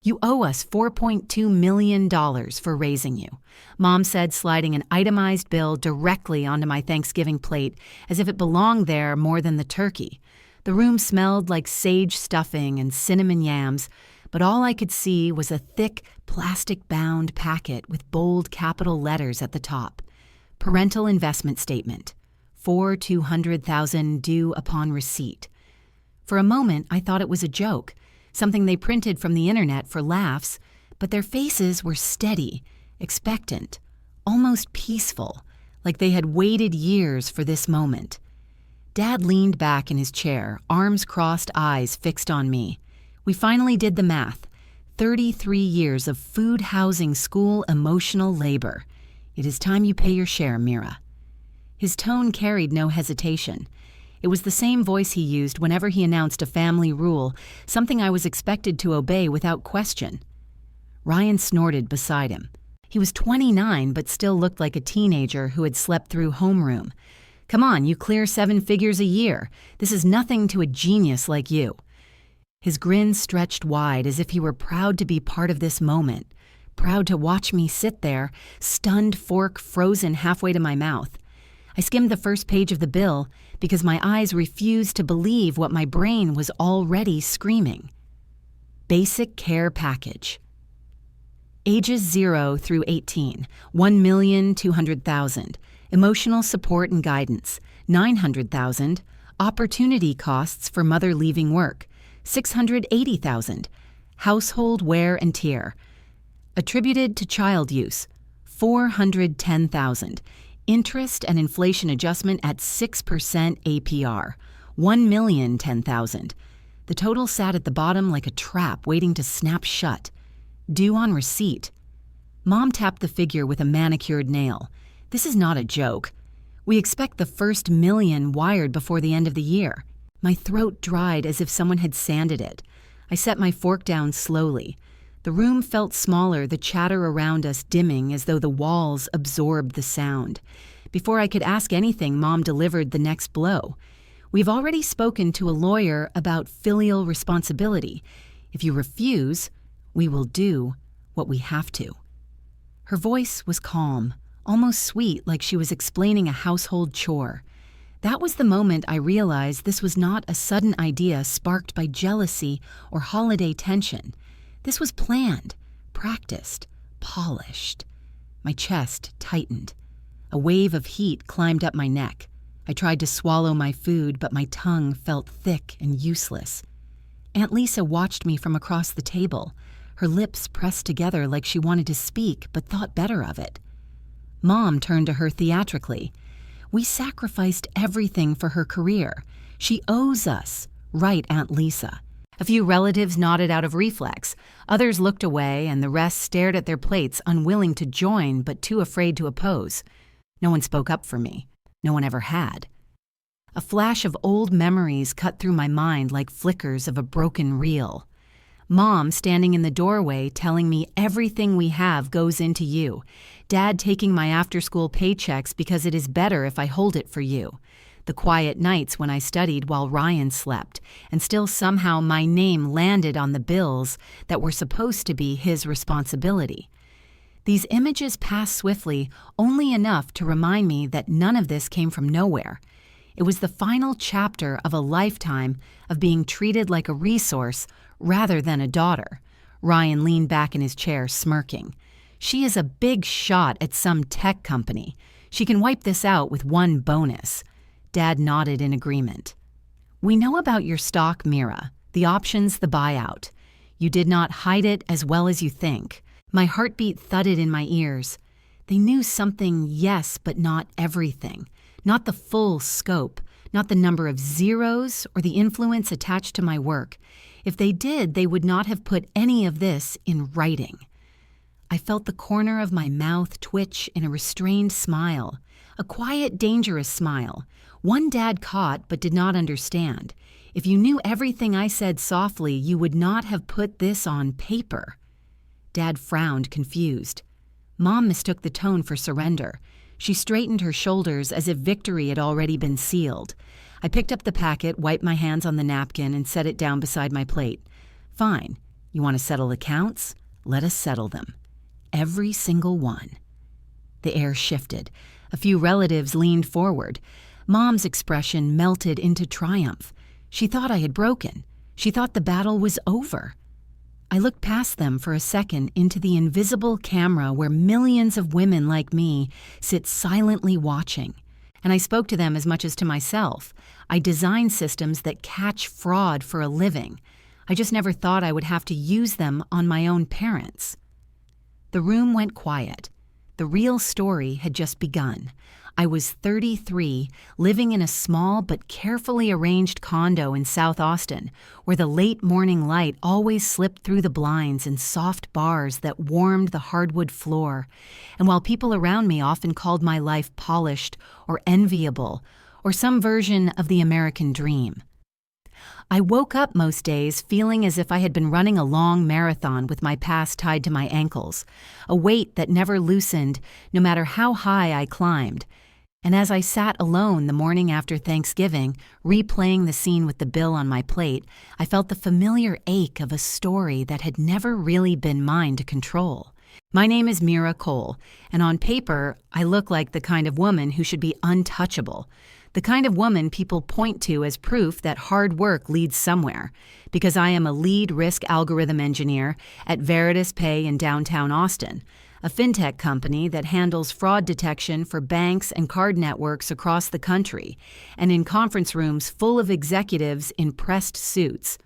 You owe us $4.2 million for raising you," Mom said, sliding an itemized bill directly onto my Thanksgiving plate as if it belonged there more than the turkey. The room smelled like sage stuffing and cinnamon yams, but all I could see was a thick, plastic-bound packet with bold capital letters at the top. Parental investment statement. $4,200,000 due upon receipt. For a moment, I thought it was a joke, something they printed from the internet for laughs, but their faces were steady, expectant, almost peaceful, like they had waited years for this moment. Dad leaned back in his chair, arms crossed, eyes fixed on me. We finally did the math. 33 years of food, housing, school, emotional labor. It is time you pay your share, Mira. His tone carried no hesitation. It was the same voice he used whenever he announced a family rule, something I was expected to obey without question. Ryan snorted beside him. He was 29 but still looked like a teenager who had slept through homeroom. "Come on, you clear 7 figures a year. This is nothing to a genius like you." His grin stretched wide as if he were proud to be part of this moment, proud to watch me sit there, stunned fork frozen halfway to my mouth. I skimmed the first page of the bill because my eyes refused to believe what my brain was already screaming. Basic care package. Ages 0 through 18, $1,200,000. Emotional support and guidance, $900,000. Opportunity costs for mother leaving work, $680,000. Household wear and tear. Attributed to child use, $410,000. Interest and inflation adjustment at 6% APR, $1,010,000. The total sat at the bottom like a trap waiting to snap shut. Due on receipt. Mom tapped the figure with a manicured nail. "This is not a joke. We expect the first million wired before the end of the year." My throat dried as if someone had sanded it. I set my fork down slowly. The room felt smaller, the chatter around us dimming as though the walls absorbed the sound. Before I could ask anything, Mom delivered the next blow. "We've already spoken to a lawyer about filial responsibility. If you refuse, we will do what we have to." Her voice was calm, almost sweet, like she was explaining a household chore. That was the moment I realized this was not a sudden idea sparked by jealousy or holiday tension. This was planned, practiced, polished. My chest tightened. A wave of heat climbed up my neck. I tried to swallow my food, but my tongue felt thick and useless. Aunt Lisa watched me from across the table, her lips pressed together like she wanted to speak but thought better of it. Mom turned to her theatrically. "We sacrificed everything for her career. She owes us. Right, Aunt Lisa." A few relatives nodded out of reflex. Others looked away, and the rest stared at their plates, unwilling to join but too afraid to oppose. No one spoke up for me. No one ever had. A flash of old memories cut through my mind like flickers of a broken reel. Mom standing in the doorway telling me everything we have goes into you. Dad taking my after-school paychecks because it is better if I hold it for you. The quiet nights when I studied while Ryan slept, and still somehow my name landed on the bills that were supposed to be his responsibility. These images passed swiftly, only enough to remind me that none of this came from nowhere. It was the final chapter of a lifetime of being treated like a resource rather than a daughter. Ryan leaned back in his chair, smirking. "She is a big shot at some tech company. She can wipe this out with one bonus." Dad nodded in agreement. "We know about your stock, Mira, the options, the buyout. You did not hide it as well as you think." My heartbeat thudded in my ears. They knew something, yes, but not everything. Not the full scope, not the number of zeros or the influence attached to my work. If they did, they would not have put any of this in writing. I felt the corner of my mouth twitch in a restrained smile, a quiet, dangerous smile, one Dad caught but did not understand. If you knew everything I said softly, you would not have put this on paper. Dad frowned, confused. Mom mistook the tone for surrender. She straightened her shoulders as if victory had already been sealed. I picked up the packet, wiped my hands on the napkin, and set it down beside my plate. "Fine. You want to settle accounts? Let us settle them. Every single one." The air shifted. A few relatives leaned forward. Mom's expression melted into triumph. She thought I had broken. She thought the battle was over. I looked past them for a second into the invisible camera where millions of women like me sit silently watching. And I spoke to them as much as to myself. I design systems that catch fraud for a living. I just never thought I would have to use them on my own parents. The room went quiet. The real story had just begun. I was 33, living in a small but carefully arranged condo in South Austin, where the late morning light always slipped through the blinds in soft bars that warmed the hardwood floor. And while people around me often called my life polished or enviable, or some version of the American dream, I woke up most days feeling as if I had been running a long marathon with my past tied to my ankles, a weight that never loosened no matter how high I climbed. And as I sat alone the morning after Thanksgiving, replaying the scene with the bill on my plate, I felt the familiar ache of a story that had never really been mine to control. My name is Mira Cole, and on paper, I look like the kind of woman who should be untouchable. The kind of woman people point to as proof that hard work leads somewhere, because I am a lead risk algorithm engineer at Veritas Pay in downtown Austin, a fintech company that handles fraud detection for banks and card networks across the country, and in conference rooms full of executives in pressed suits.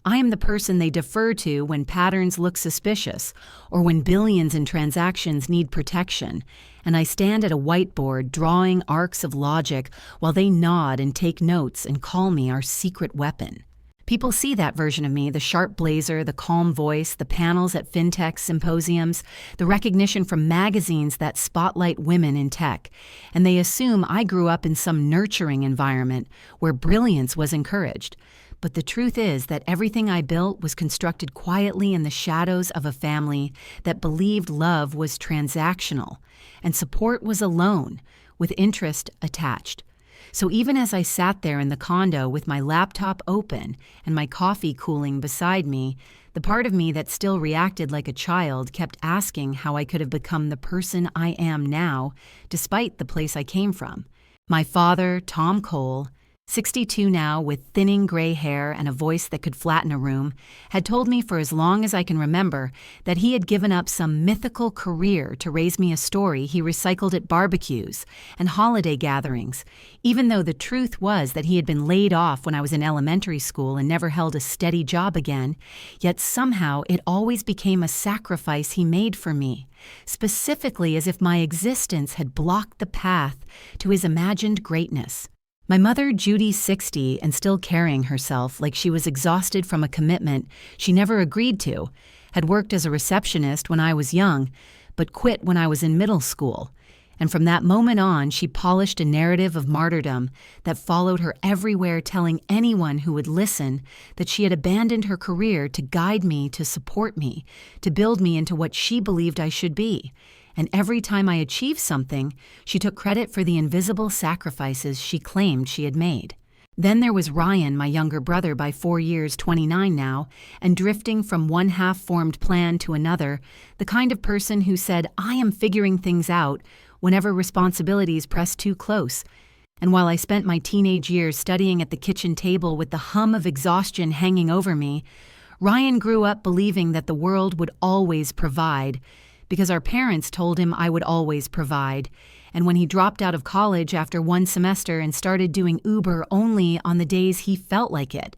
I am the person they defer to when patterns look suspicious or when billions in transactions need protection, and I stand at a whiteboard drawing arcs of logic while they nod and take notes and call me our secret weapon. People see that version of me, the sharp blazer, the calm voice, the panels at fintech symposiums, the recognition from magazines that spotlight women in tech, and they assume I grew up in some nurturing environment where brilliance was encouraged. But the truth is that everything I built was constructed quietly in the shadows of a family that believed love was transactional and support was a loan with interest attached. So even as I sat there in the condo with my laptop open and my coffee cooling beside me, the part of me that still reacted like a child kept asking how I could have become the person I am now, despite the place I came from. My father, Tom Cole, 62 now with thinning gray hair and a voice that could flatten a room, had told me for as long as I can remember that he had given up some mythical career to raise me a story he recycled at barbecues and holiday gatherings, even though the truth was that he had been laid off when I was in elementary school and never held a steady job again, yet somehow it always became a sacrifice he made for me, specifically as if my existence had blocked the path to his imagined greatness. My mother, Judy, 60, and still carrying herself like she was exhausted from a commitment she never agreed to, had worked as a receptionist when I was young, but quit when I was in middle school. And from that moment on, she polished a narrative of martyrdom that followed her everywhere, telling anyone who would listen that she had abandoned her career to guide me, to support me, to build me into what she believed I should be. And every time I achieved something, she took credit for the invisible sacrifices she claimed she had made. Then there was Ryan, my younger brother by 4 years, 29 now, and drifting from one half-formed plan to another, the kind of person who said, "I am figuring things out," whenever responsibilities pressed too close. And while I spent my teenage years studying at the kitchen table with the hum of exhaustion hanging over me, Ryan grew up believing that the world would always provide, because our parents told him I would always provide. And when he dropped out of college after one semester and started doing Uber only on the days he felt like it,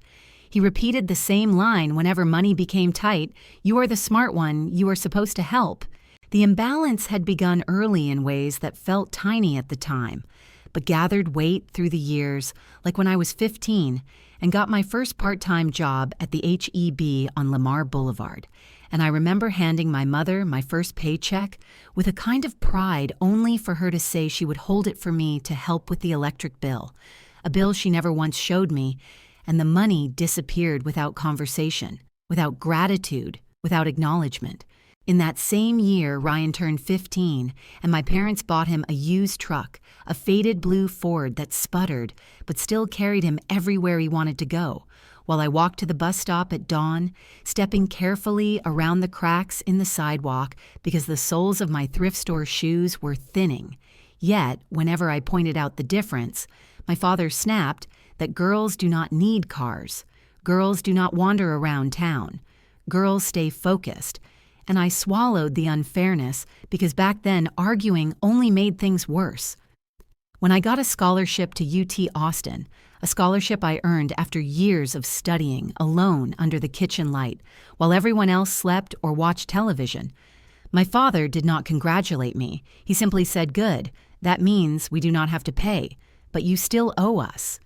he repeated the same line whenever money became tight: "You are the smart one, you are supposed to help." The imbalance had begun early in ways that felt tiny at the time, but gathered weight through the years, like when I was 15 and got my first part-time job at the H-E-B on Lamar Boulevard. And I remember handing my mother my first paycheck with a kind of pride, only for her to say she would hold it for me to help with the electric bill, a bill she never once showed me, and the money disappeared without conversation, without gratitude, without acknowledgement. In that same year, Ryan turned 15, and my parents bought him a used truck, a faded blue Ford that sputtered, but still carried him everywhere he wanted to go, while I walked to the bus stop at dawn, stepping carefully around the cracks in the sidewalk because the soles of my thrift store shoes were thinning. Yet, whenever I pointed out the difference, my father snapped that girls do not need cars. Girls do not wander around town. Girls stay focused. And I swallowed the unfairness because back then arguing only made things worse. When I got a scholarship to UT Austin, a scholarship I earned after years of studying alone under the kitchen light while everyone else slept or watched television, my father did not congratulate me. He simply said, "Good, that means we do not have to pay, but you still owe us."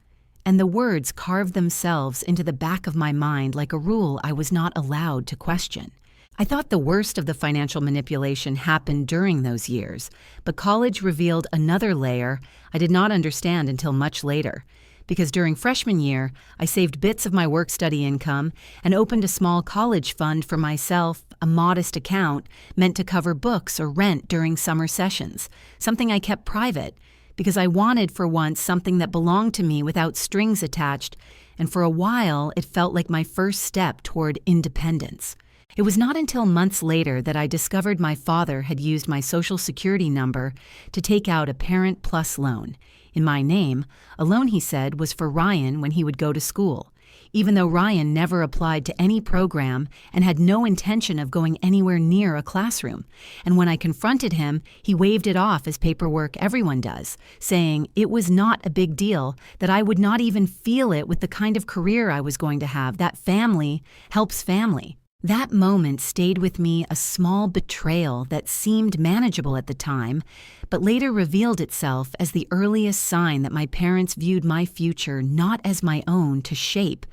And the words carved themselves into the back of my mind like a rule I was not allowed to question. I thought the worst of the financial manipulation happened during those years, but college revealed another layer I did not understand until much later. Because during freshman year, I saved bits of my work-study income and opened a small college fund for myself, a modest account meant to cover books or rent during summer sessions, something I kept private because I wanted for once something that belonged to me without strings attached, and for a while it felt like my first step toward independence. It was not until months later that I discovered my father had used my Social Security number to take out a Parent Plus loan. In my name, a loan he said was for Ryan when he would go to school, even though Ryan never applied to any program and had no intention of going anywhere near a classroom. And when I confronted him, he waved it off as paperwork everyone does, saying it was not a big deal, that I would not even feel it with the kind of career I was going to have, that family helps family. That moment stayed with me, a small betrayal that seemed manageable at the time, but later revealed itself as the earliest sign that my parents viewed my future not as my own to shape,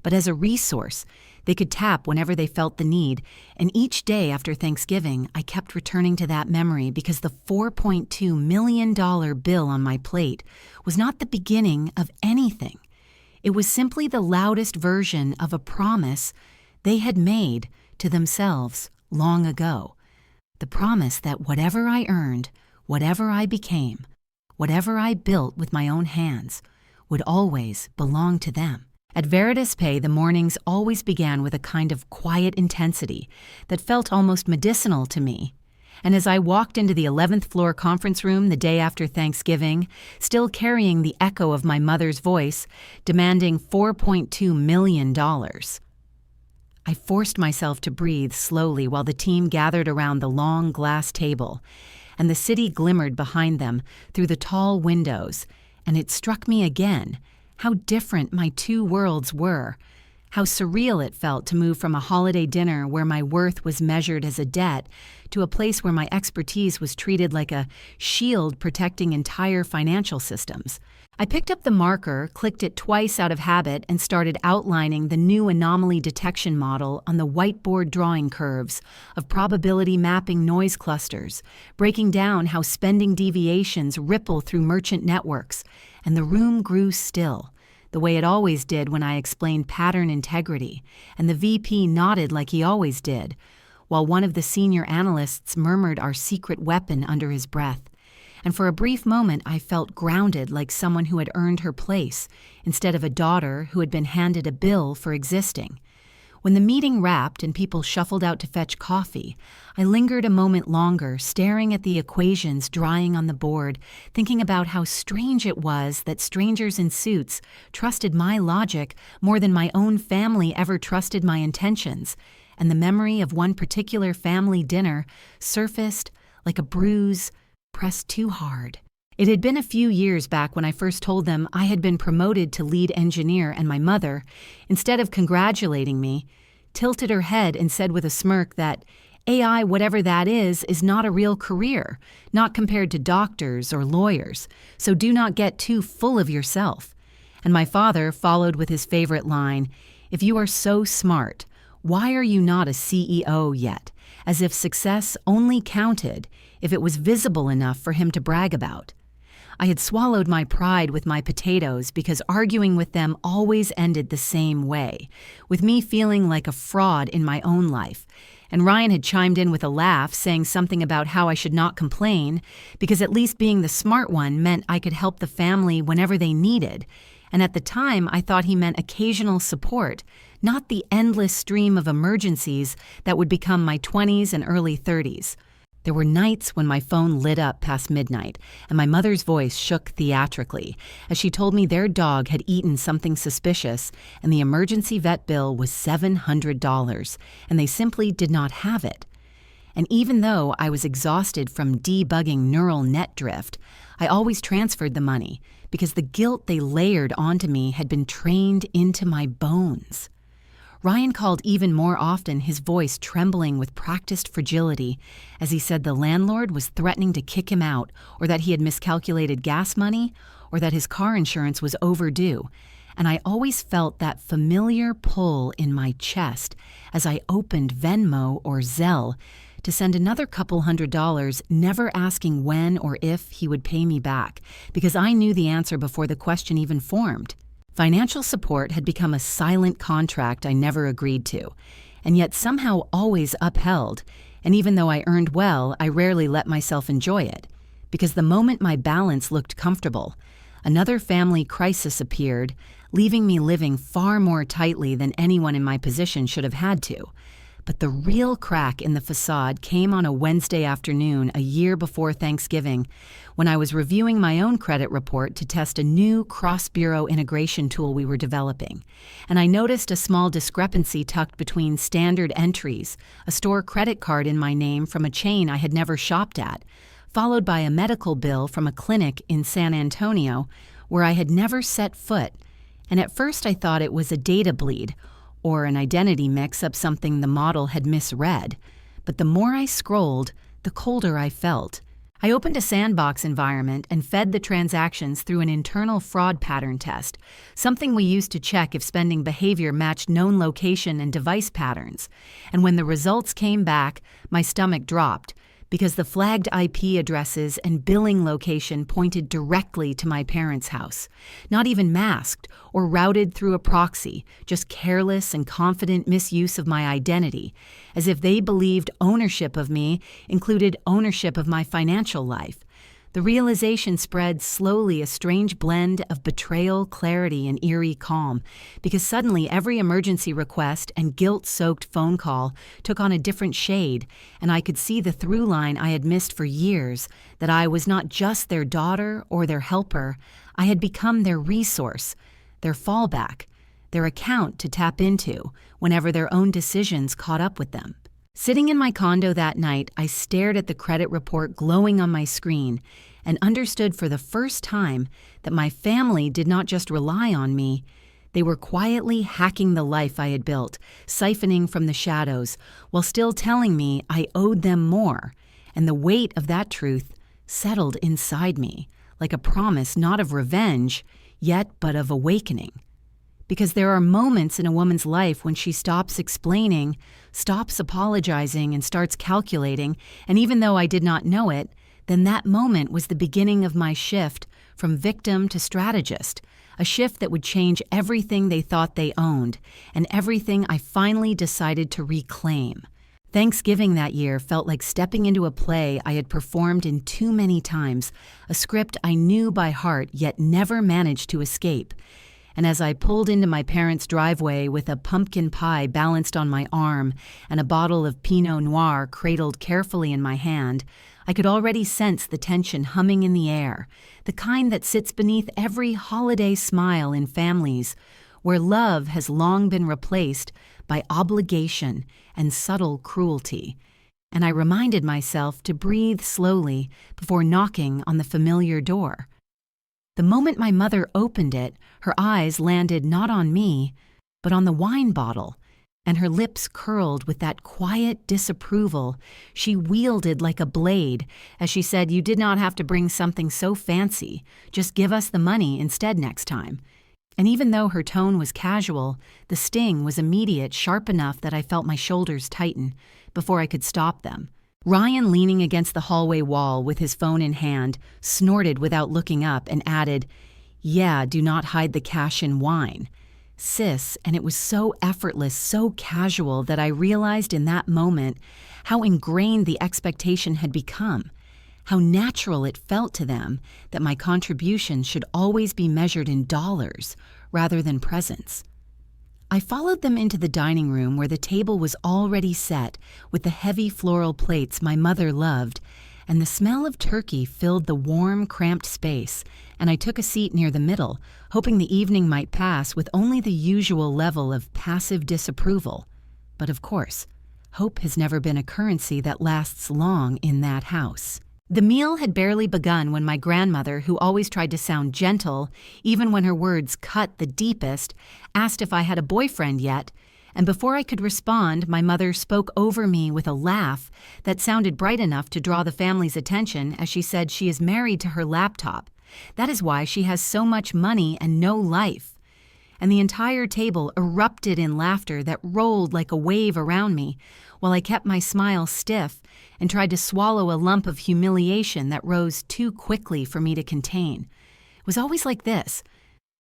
but as a resource they could tap whenever they felt the need. And each day after Thanksgiving, I kept returning to that memory because the $4.2 million bill on my plate was not the beginning of anything. It was simply the loudest version of a promise they had made to themselves long ago. The promise that whatever I earned, whatever I became, whatever I built with my own hands, would always belong to them. At Veritas Pay, the mornings always began with a kind of quiet intensity that felt almost medicinal to me. And as I walked into the 11th floor conference room the day after Thanksgiving, still carrying the echo of my mother's voice, demanding $4.2 million, I forced myself to breathe slowly while the team gathered around the long glass table, and the city glimmered behind them through the tall windows, and it struck me again how different my two worlds were, how surreal it felt to move from a holiday dinner where my worth was measured as a debt to a place where my expertise was treated like a shield protecting entire financial systems. I picked up the marker, clicked it twice out of habit, and started outlining the new anomaly detection model on the whiteboard drawing curves of probability mapping noise clusters, breaking down how spending deviations ripple through merchant networks, and the room grew still, the way it always did when I explained pattern integrity, and the VP nodded like he always did, while one of the senior analysts murmured our secret weapon under his breath. And for a brief moment I felt grounded, like someone who had earned her place, instead of a daughter who had been handed a bill for existing. When the meeting wrapped and people shuffled out to fetch coffee, I lingered a moment longer, staring at the equations drying on the board, thinking about how strange it was that strangers in suits trusted my logic more than my own family ever trusted my intentions, and the memory of one particular family dinner surfaced like a bruise pressed too hard. It had been a few years back when I first told them I had been promoted to lead engineer, and my mother, instead of congratulating me, tilted her head and said with a smirk that AI, whatever that is not a real career, not compared to doctors or lawyers, so do not get too full of yourself. And my father followed with his favorite line, "If you are so smart, why are you not a CEO yet?" As if success only counted if it was visible enough for him to brag about. I had swallowed my pride with my potatoes because arguing with them always ended the same way, with me feeling like a fraud in my own life. And Ryan had chimed in with a laugh, saying something about how I should not complain, because at least being the smart one meant I could help the family whenever they needed, And at the time, I thought he meant occasional support, not the endless stream of emergencies that would become my 20s and early 30s. There were nights when my phone lit up past midnight, and my mother's voice shook theatrically as she told me their dog had eaten something suspicious, and the emergency vet bill was $700, and they simply did not have it. And even though I was exhausted from debugging neural net drift, I always transferred the money because the guilt they layered onto me had been trained into my bones. Ryan called even more often, his voice trembling with practiced fragility, as he said the landlord was threatening to kick him out, or that he had miscalculated gas money, or that his car insurance was overdue. And I always felt that familiar pull in my chest as I opened Venmo or Zelle to send another couple $100, never asking when or if he would pay me back, because I knew the answer before the question even formed. Financial support had become a silent contract I never agreed to, and yet somehow always upheld, and even though I earned well, I rarely let myself enjoy it, because the moment my balance looked comfortable, another family crisis appeared, leaving me living far more tightly than anyone in my position should have had to. But the real crack in the facade came on a Wednesday afternoon a year before Thanksgiving, when I was reviewing my own credit report to test a new cross-bureau integration tool we were developing. And I noticed a small discrepancy tucked between standard entries, a store credit card in my name from a chain I had never shopped at, followed by a medical bill from a clinic in San Antonio where I had never set foot. And at first I thought it was a data bleed, or an identity mix-up, something the model had misread. But the more I scrolled, the colder I felt. I opened a sandbox environment and fed the transactions through an internal fraud pattern test, something we used to check if spending behavior matched known location and device patterns. And when the results came back, my stomach dropped, because the flagged IP addresses and billing location pointed directly to my parents' house, not even masked or routed through a proxy, just careless and confident misuse of my identity, as if they believed ownership of me included ownership of my financial life. The realization spread slowly, a strange blend of betrayal, clarity, and eerie calm, because suddenly every emergency request and guilt-soaked phone call took on a different shade, and I could see the through line I had missed for years, that I was not just their daughter or their helper. I had become their resource, their fallback, their account to tap into whenever their own decisions caught up with them. Sitting in my condo that night, I stared at the credit report glowing on my screen and understood for the first time that my family did not just rely on me. They were quietly hacking the life I had built, siphoning from the shadows, while still telling me I owed them more. And the weight of that truth settled inside me, like a promise not of revenge, yet but of awakening. Because there are moments in a woman's life when she stops explaining, stops apologizing, and starts calculating, and even though I did not know it, then that moment was the beginning of my shift from victim to strategist, a shift that would change everything they thought they owned, and everything I finally decided to reclaim. Thanksgiving that year felt like stepping into a play I had performed in too many times, a script I knew by heart yet never managed to escape. And as I pulled into my parents' driveway with a pumpkin pie balanced on my arm and a bottle of Pinot Noir cradled carefully in my hand, I could already sense the tension humming in the air, the kind that sits beneath every holiday smile in families, where love has long been replaced by obligation and subtle cruelty. And I reminded myself to breathe slowly before knocking on the familiar door. The moment my mother opened it, her eyes landed not on me, but on the wine bottle, and her lips curled with that quiet disapproval she wielded like a blade as she said, "You did not have to bring something so fancy. Just give us the money instead next time." And even though her tone was casual, the sting was immediate, sharp enough that I felt my shoulders tighten before I could stop them. Ryan, leaning against the hallway wall with his phone in hand, snorted without looking up and added, "Yeah, do not hide the cash in wine." Sis, and it was so effortless, so casual that I realized in that moment how ingrained the expectation had become, how natural it felt to them that my contributions should always be measured in dollars rather than presents. I followed them into the dining room where the table was already set with the heavy floral plates my mother loved, and the smell of turkey filled the warm, cramped space, and I took a seat near the middle, hoping the evening might pass with only the usual level of passive disapproval. But of course, hope has never been a currency that lasts long in that house. The meal had barely begun when my grandmother, who always tried to sound gentle, even when her words cut the deepest, asked if I had a boyfriend yet, and before I could respond, my mother spoke over me with a laugh that sounded bright enough to draw the family's attention as she said she is married to her laptop. That is why she has so much money and no life. And the entire table erupted in laughter that rolled like a wave around me, while I kept my smile stiff and tried to swallow a lump of humiliation that rose too quickly for me to contain. It was always like this.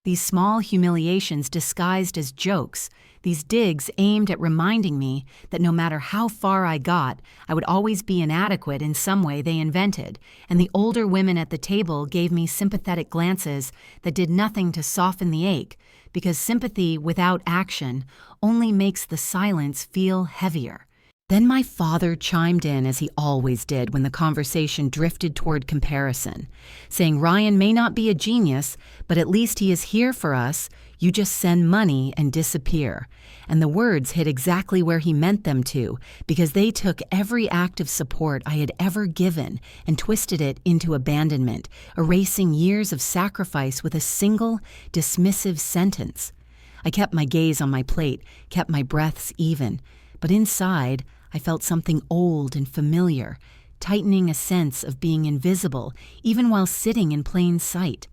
These small humiliations disguised as jokes, these digs aimed at reminding me that no matter how far I got, I would always be inadequate in some way they invented, and the older women at the table gave me sympathetic glances that did nothing to soften the ache, because sympathy without action only makes the silence feel heavier. Then my father chimed in as he always did when the conversation drifted toward comparison, saying Ryan may not be a genius, but at least he is here for us. You just send money and disappear. And the words hit exactly where he meant them to, because they took every act of support I had ever given and twisted it into abandonment, erasing years of sacrifice with a single, dismissive sentence. I kept my gaze on my plate, kept my breaths even, but inside, I felt something old and familiar, tightening a sense of being invisible, even while sitting in plain sight.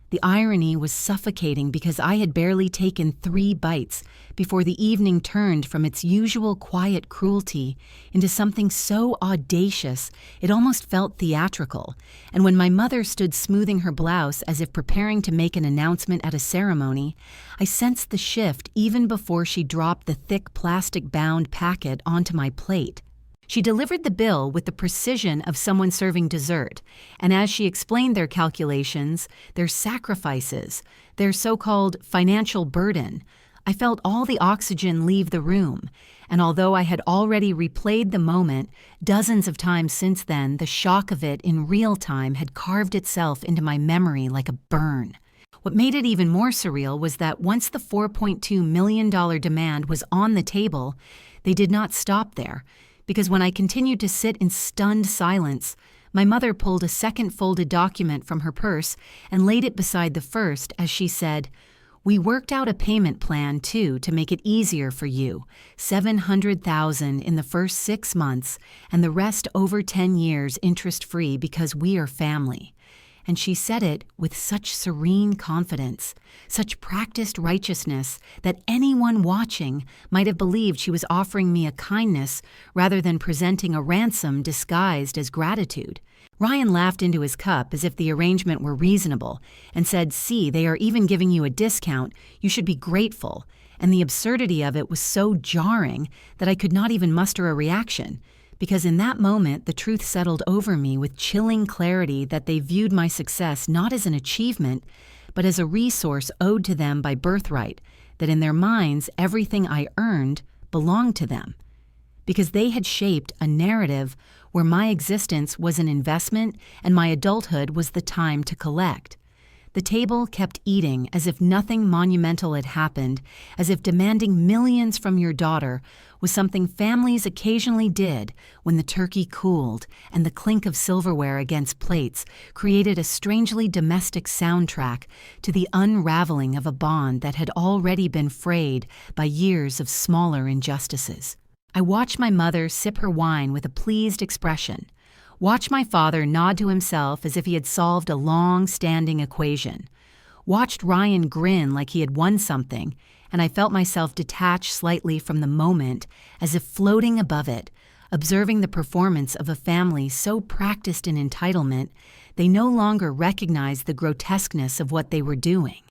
The irony was suffocating because I had barely taken 3 bites before the evening turned from its usual quiet cruelty into something so audacious it almost felt theatrical, and when my mother stood smoothing her blouse as if preparing to make an announcement at a ceremony, I sensed the shift even before she dropped the thick plastic-bound packet onto my plate. She delivered the bill with the precision of someone serving dessert, and as she explained their calculations, their sacrifices, their so-called financial burden, I felt all the oxygen leave the room, and although I had already replayed the moment dozens of times since then, the shock of it in real time had carved itself into my memory like a burn. What made it even more surreal was that once the $4.2 million demand was on the table, they did not stop there. Because when I continued to sit in stunned silence, my mother pulled a second folded document from her purse and laid it beside the first as she said, "We worked out a payment plan, too, to make it easier for you. $700,000 in the first 6 months and the rest over 10 years interest-free because we are family." And she said it with such serene confidence, such practiced righteousness that anyone watching might have believed she was offering me a kindness rather than presenting a ransom disguised as gratitude. Ryan laughed into his cup as if the arrangement were reasonable and said, "See, they are even giving you a discount. You should be grateful." And the absurdity of it was so jarring that I could not even muster a reaction. Because in that moment, the truth settled over me with chilling clarity that they viewed my success not as an achievement, but as a resource owed to them by birthright, that in their minds, everything I earned belonged to them. Because they had shaped a narrative where my existence was an investment and my adulthood was the time to collect. The table kept eating as if nothing monumental had happened, as if demanding millions from your daughter was something families occasionally did when the turkey cooled and the clink of silverware against plates created a strangely domestic soundtrack to the unraveling of a bond that had already been frayed by years of smaller injustices. I watched my mother sip her wine with a pleased expression. Watch my father nod to himself as if he had solved a long-standing equation. Watched Ryan grin like he had won something, and I felt myself detach slightly from the moment, as if floating above it, observing the performance of a family so practiced in entitlement, they no longer recognized the grotesqueness of what they were doing.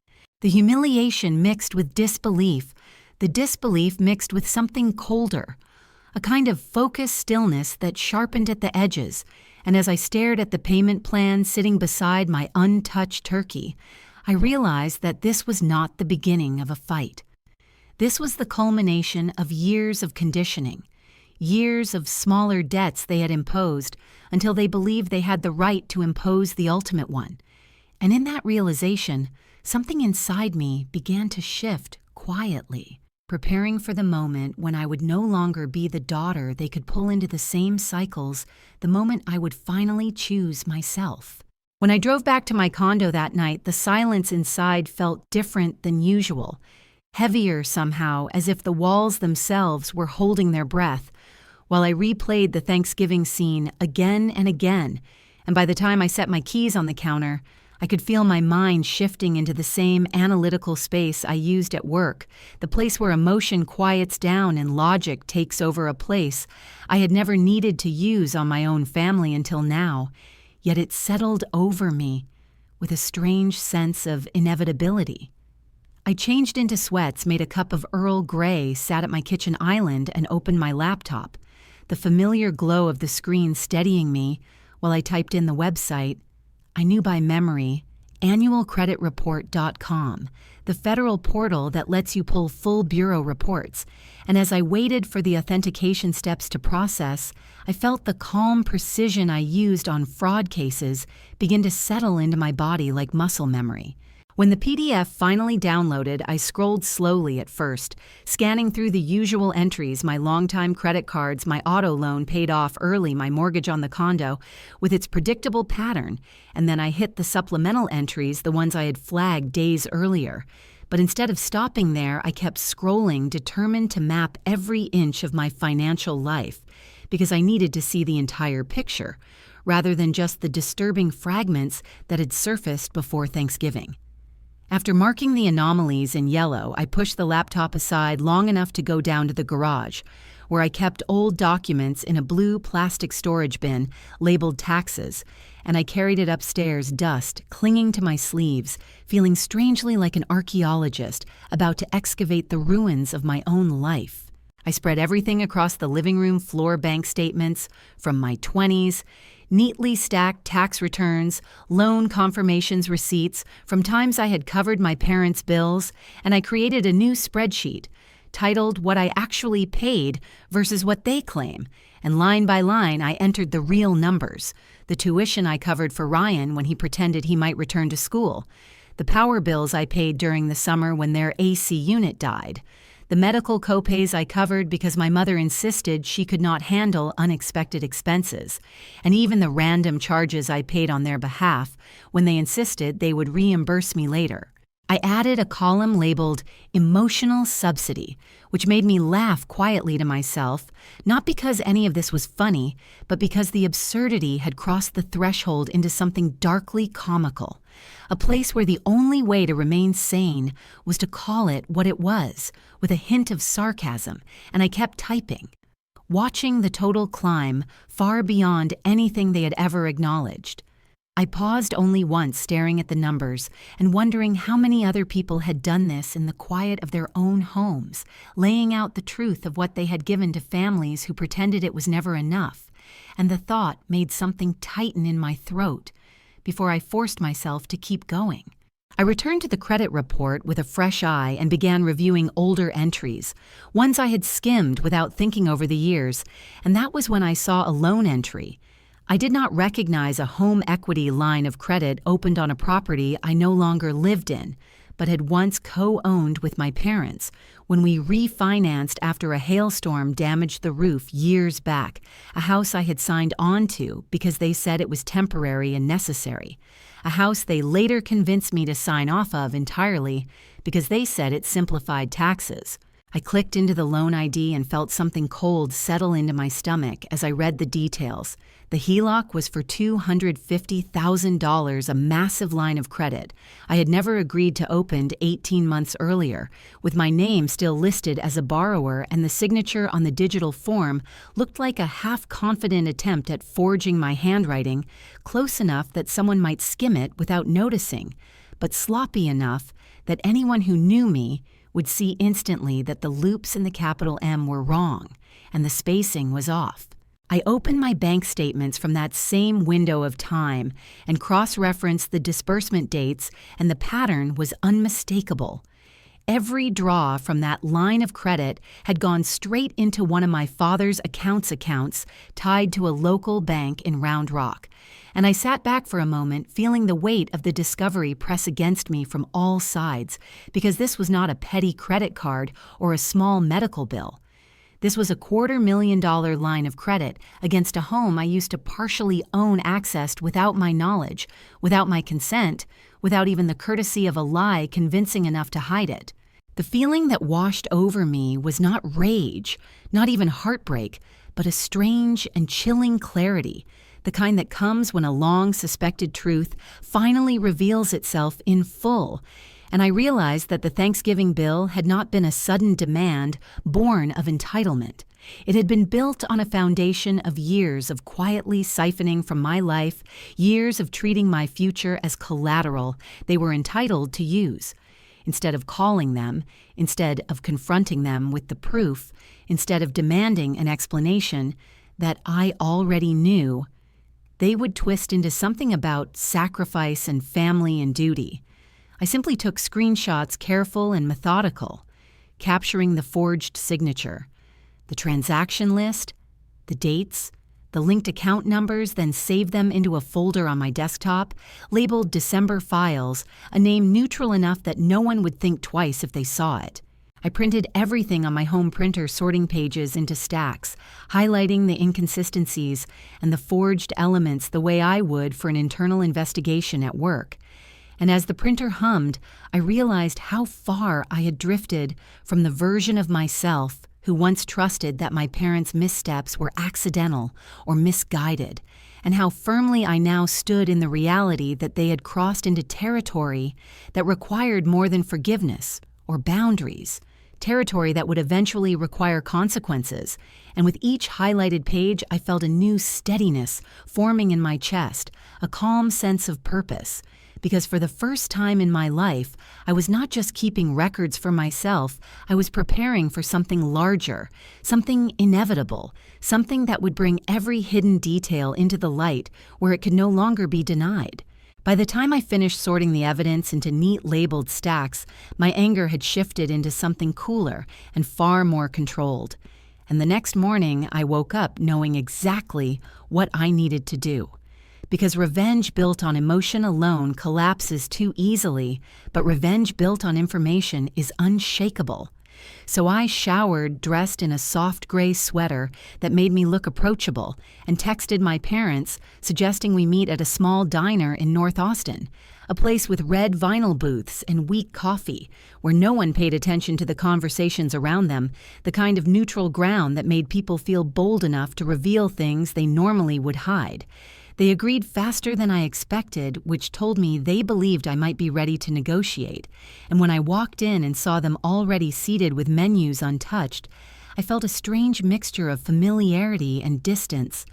The humiliation mixed with disbelief, the disbelief mixed with something colder, a kind of focused stillness that sharpened at the edges, and as I stared at the payment plan sitting beside my untouched turkey, I realized that this was not the beginning of a fight. This was the culmination of years of conditioning, years of smaller debts they had imposed until they believed they had the right to impose the ultimate one. And in that realization, something inside me began to shift quietly, preparing for the moment when I would no longer be the daughter they could pull into the same cycles, the moment I would finally choose myself. When I drove back to my condo that night, the silence inside felt different than usual, heavier somehow, as if the walls themselves were holding their breath, while I replayed the Thanksgiving scene again and again, and by the time I set my keys on the counter, I could feel my mind shifting into the same analytical space I used at work, the place where emotion quiets down and logic takes over, a place I had never needed to use on my own family until now, yet it settled over me with a strange sense of inevitability. I changed into sweats, made a cup of Earl Grey, sat at my kitchen island, and opened my laptop, the familiar glow of the screen steadying me while I typed in the website I knew by memory, annualcreditreport.com, the federal portal that lets you pull full bureau reports, and as I waited for the authentication steps to process, I felt the calm precision I used on fraud cases begin to settle into my body like muscle memory. When the PDF finally downloaded, I scrolled slowly at first, scanning through the usual entries, my longtime credit cards, my auto loan paid off early, my mortgage on the condo, with its predictable pattern, and then I hit the supplemental entries, the ones I had flagged days earlier. But instead of stopping there, I kept scrolling, determined to map every inch of my financial life, because I needed to see the entire picture, rather than just the disturbing fragments that had surfaced before Thanksgiving. After marking the anomalies in yellow, I pushed the laptop aside long enough to go down to the garage, where I kept old documents in a blue plastic storage bin labeled taxes, and I carried it upstairs, dust clinging to my sleeves, feeling strangely like an archaeologist about to excavate the ruins of my own life. I spread everything across the living room floor, bank statements from my 20s, neatly stacked tax returns, loan confirmations, receipts from times I had covered my parents' bills, and I created a new spreadsheet titled What I Actually Paid versus What They Claim, and line by line I entered the real numbers: the tuition I covered for Ryan when he pretended he might return to school, the power bills I paid during the summer when their AC unit died, the medical copays I covered because my mother insisted she could not handle unexpected expenses, and even the random charges I paid on their behalf when they insisted they would reimburse me later. I added a column labeled Emotional Subsidy, which made me laugh quietly to myself, not because any of this was funny, but because the absurdity had crossed the threshold into something darkly comical, a place where the only way to remain sane was to call it what it was, with a hint of sarcasm, and I kept typing, watching the total climb far beyond anything they had ever acknowledged. I paused only once, staring at the numbers and wondering how many other people had done this in the quiet of their own homes, laying out the truth of what they had given to families who pretended it was never enough, and the thought made something tighten in my throat before I forced myself to keep going. I returned to the credit report with a fresh eye and began reviewing older entries, ones I had skimmed without thinking over the years, and that was when I saw a loan entry. I did not recognize a home equity line of credit opened on a property I no longer lived in, but had once co-owned with my parents when we refinanced after a hailstorm damaged the roof years back, a house I had signed on to because they said it was temporary and necessary, a house they later convinced me to sign off of entirely because they said it simplified taxes. I clicked into the loan ID and felt something cold settle into my stomach as I read the details. The HELOC was for $250,000, a massive line of credit I had never agreed to open 18 months earlier, with my name still listed as a borrower, and the signature on the digital form looked like a half-confident attempt at forging my handwriting, close enough that someone might skim it without noticing, but sloppy enough that anyone who knew me would see instantly that the loops in the capital M were wrong and the spacing was off. I opened my bank statements from that same window of time and cross-referenced the disbursement dates, and the pattern was unmistakable. Every draw from that line of credit had gone straight into one of my father's accounts tied to a local bank in Round Rock, and I sat back for a moment feeling the weight of the discovery press against me from all sides, because this was not a petty credit card or a small medical bill. This was a $250,000 line of credit against a home I used to partially own accessed without my knowledge, without my consent, without even the courtesy of a lie convincing enough to hide it. The feeling that washed over me was not rage, not even heartbreak, but a strange and chilling clarity, the kind that comes when a long-suspected truth finally reveals itself in full. And I realized that the Thanksgiving bill had not been a sudden demand born of entitlement. It had been built on a foundation of years of quietly siphoning from my life, years of treating my future as collateral they were entitled to use. Instead of calling them, instead of confronting them with the proof, instead of demanding an explanation that I already knew, they would twist into something about sacrifice and family and duty. I simply took screenshots, careful and methodical, capturing the forged signature, the transaction list, the dates, the linked account numbers, then saved them into a folder on my desktop, labeled December files, a name neutral enough that no one would think twice if they saw it. I printed everything on my home printer, sorting pages into stacks, highlighting the inconsistencies and the forged elements the way I would for an internal investigation at work. And as the printer hummed, I realized how far I had drifted from the version of myself who once trusted that my parents' missteps were accidental or misguided, and how firmly I now stood in the reality that they had crossed into territory that required more than forgiveness or boundaries, territory that would eventually require consequences. And with each highlighted page, I felt a new steadiness forming in my chest, a calm sense of purpose. Because for the first time in my life, I was not just keeping records for myself, I was preparing for something larger, something inevitable, something that would bring every hidden detail into the light where it could no longer be denied. By the time I finished sorting the evidence into neat labeled stacks, my anger had shifted into something cooler and far more controlled. And the next morning, I woke up knowing exactly what I needed to do. Because revenge built on emotion alone collapses too easily, but revenge built on information is unshakable. So I showered dressed in a soft gray sweater that made me look approachable and texted my parents suggesting we meet at a small diner in North Austin, a place with red vinyl booths and weak coffee, where no one paid attention to the conversations around them, the kind of neutral ground that made people feel bold enough to reveal things they normally would hide. They agreed faster than I expected, which told me they believed I might be ready to negotiate. And when I walked in and saw them already seated with menus untouched, I felt a strange mixture of familiarity and distance,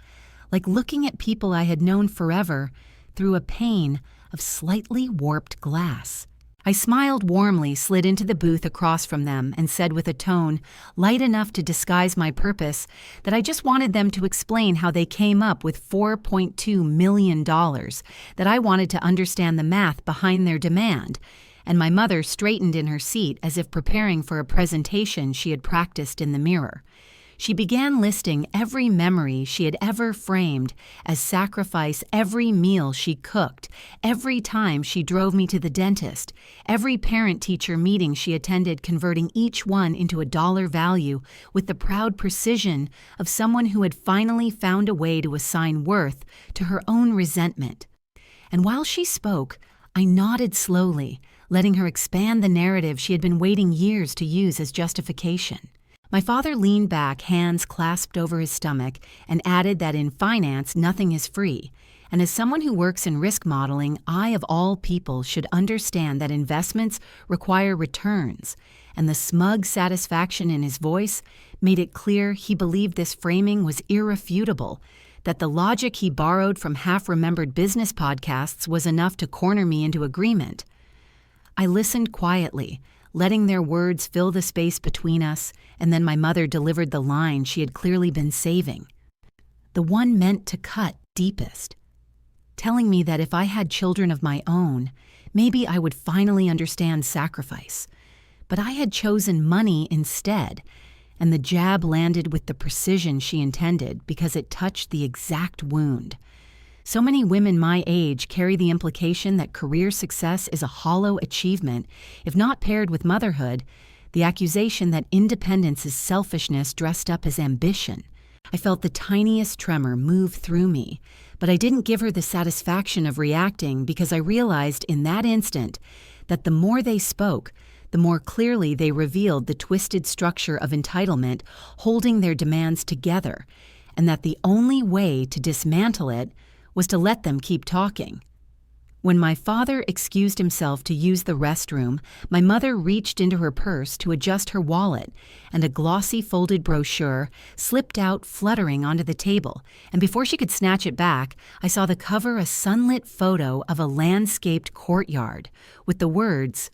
like looking at people I had known forever through a pane of slightly warped glass. I smiled warmly, slid into the booth across from them, and said with a tone light enough to disguise my purpose that I just wanted them to explain how they came up with $4.2 million, that I wanted to understand the math behind their demand. And my mother straightened in her seat as if preparing for a presentation she had practiced in the mirror. She began listing every memory she had ever framed as sacrifice, every meal she cooked, every time she drove me to the dentist, every parent-teacher meeting she attended, converting each one into a dollar value with the proud precision of someone who had finally found a way to assign worth to her own resentment. And while she spoke, I nodded slowly, letting her expand the narrative she had been waiting years to use as justification. My father leaned back, hands clasped over his stomach, and added that in finance, nothing is free. And as someone who works in risk modeling, I, of all people, should understand that investments require returns. And the smug satisfaction in his voice made it clear he believed this framing was irrefutable, that the logic he borrowed from half-remembered business podcasts was enough to corner me into agreement. I listened quietly, letting their words fill the space between us, and then my mother delivered the line she had clearly been saving. The one meant to cut deepest, telling me that if I had children of my own, maybe I would finally understand sacrifice. But I had chosen money instead, and the jab landed with the precision she intended because it touched the exact wound. So many women my age carry the implication that career success is a hollow achievement, if not paired with motherhood, the accusation that independence is selfishness dressed up as ambition. I felt the tiniest tremor move through me, but I didn't give her the satisfaction of reacting because I realized in that instant that the more they spoke, the more clearly they revealed the twisted structure of entitlement holding their demands together, and that the only way to dismantle it was to let them keep talking. When my father excused himself to use the restroom, my mother reached into her purse to adjust her wallet, and a glossy folded brochure slipped out fluttering onto the table, and before she could snatch it back, I saw the cover a sunlit photo of a landscaped courtyard with the words,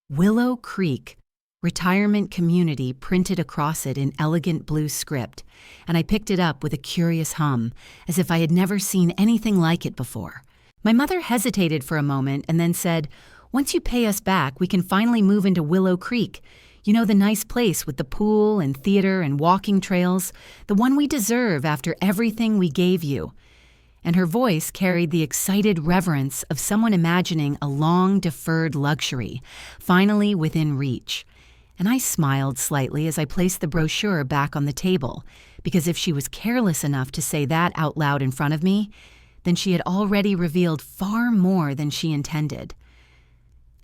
Willow Creek, Retirement Community printed across it in elegant blue script, and I picked it up with a curious hum, as if I had never seen anything like it before. My mother hesitated for a moment and then said, "Once you pay us back, we can finally move into Willow Creek. You know, the nice place with the pool and theater and walking trails, the one we deserve after everything we gave you." And her voice carried the excited reverence of someone imagining a long-deferred luxury, finally within reach. And I smiled slightly as I placed the brochure back on the table, because if she was careless enough to say that out loud in front of me, then she had already revealed far more than she intended.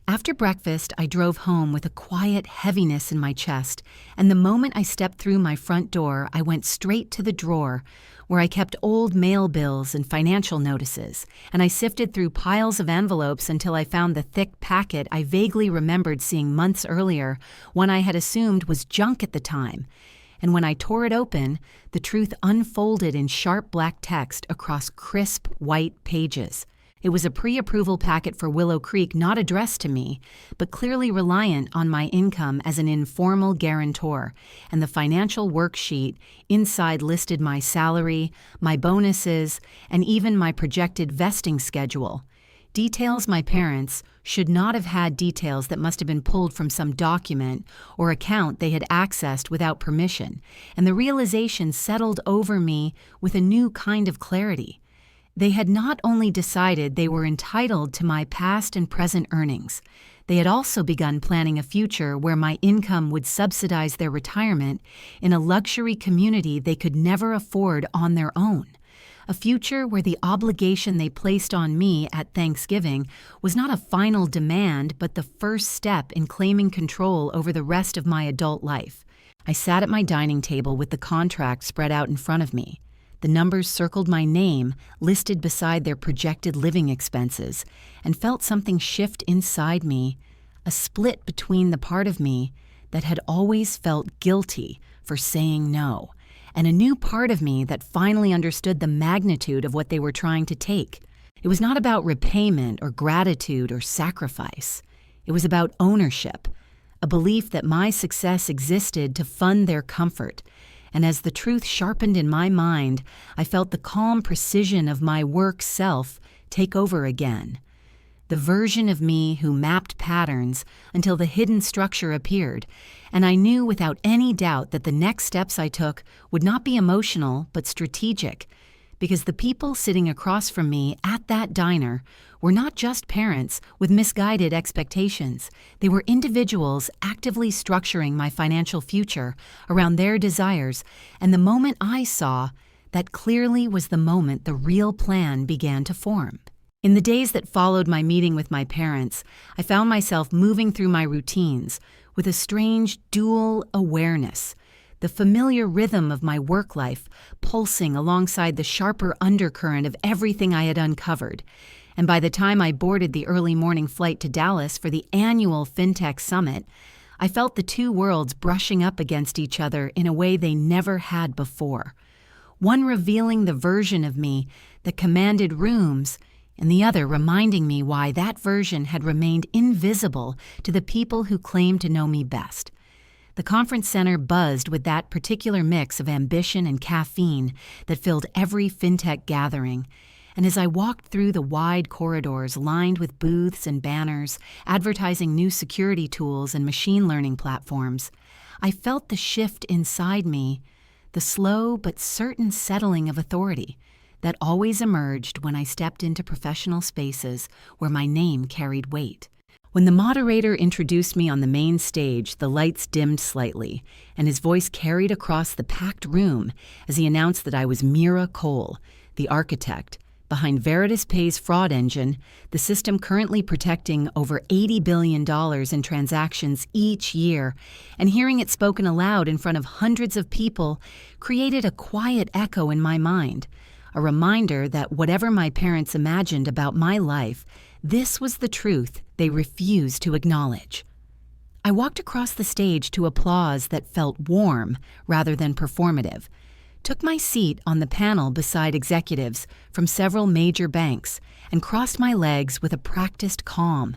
After breakfast, I drove home with a quiet heaviness in my chest, and the moment I stepped through my front door, I went straight to the drawer where I kept old mail bills and financial notices, and I sifted through piles of envelopes until I found the thick packet I vaguely remembered seeing months earlier, one I had assumed was junk at the time. And when I tore it open, the truth unfolded in sharp black text across crisp white pages. It was a pre-approval packet for Willow Creek not addressed to me, but clearly reliant on my income as an informal guarantor, and the financial worksheet inside listed my salary, my bonuses, and even my projected vesting schedule. Details my parents should not have had details that must have been pulled from some document or account they had accessed without permission, and the realization settled over me with a new kind of clarity. They had not only decided they were entitled to my past and present earnings, they had also begun planning a future where my income would subsidize their retirement in a luxury community they could never afford on their own. A future where the obligation they placed on me at Thanksgiving was not a final demand but the first step in claiming control over the rest of my adult life. I sat at my dining table with the contract spread out in front of me. The numbers circled my name, listed beside their projected living expenses, and felt something shift inside me, a split between the part of me that had always felt guilty for saying no, and a new part of me that finally understood the magnitude of what they were trying to take. It was not about repayment or gratitude or sacrifice. It was about ownership, a belief that my success existed to fund their comfort. And as the truth sharpened in my mind, I felt the calm precision of my work self take over again. The version of me who mapped patterns until the hidden structure appeared, and I knew without any doubt that the next steps I took would not be emotional but strategic, because the people sitting across from me at that diner were not just parents with misguided expectations. They were individuals actively structuring my financial future around their desires, and the moment I saw, that clearly was the moment the real plan began to form. In the days that followed my meeting with my parents, I found myself moving through my routines with a strange dual awareness, the familiar rhythm of my work life pulsing alongside the sharper undercurrent of everything I had uncovered. And by the time I boarded the early morning flight to Dallas for the annual FinTech Summit, I felt the two worlds brushing up against each other in a way they never had before. One revealing the version of me that commanded rooms and the other reminding me why that version had remained invisible to the people who claimed to know me best. The conference center buzzed with that particular mix of ambition and caffeine that filled every fintech gathering, and as I walked through the wide corridors lined with booths and banners advertising new security tools and machine learning platforms, I felt the shift inside me, the slow but certain settling of authority that always emerged when I stepped into professional spaces where my name carried weight. When the moderator introduced me on the main stage, the lights dimmed slightly, and his voice carried across the packed room as he announced that I was Mira Cole, the architect behind Veritas Pay's fraud engine, the system currently protecting over $80 billion in transactions each year, and hearing it spoken aloud in front of hundreds of people created a quiet echo in my mind, a reminder that whatever my parents imagined about my life, this was the truth they refused to acknowledge. I walked across the stage to applause that felt warm rather than performative, took my seat on the panel beside executives from several major banks, and crossed my legs with a practiced calm,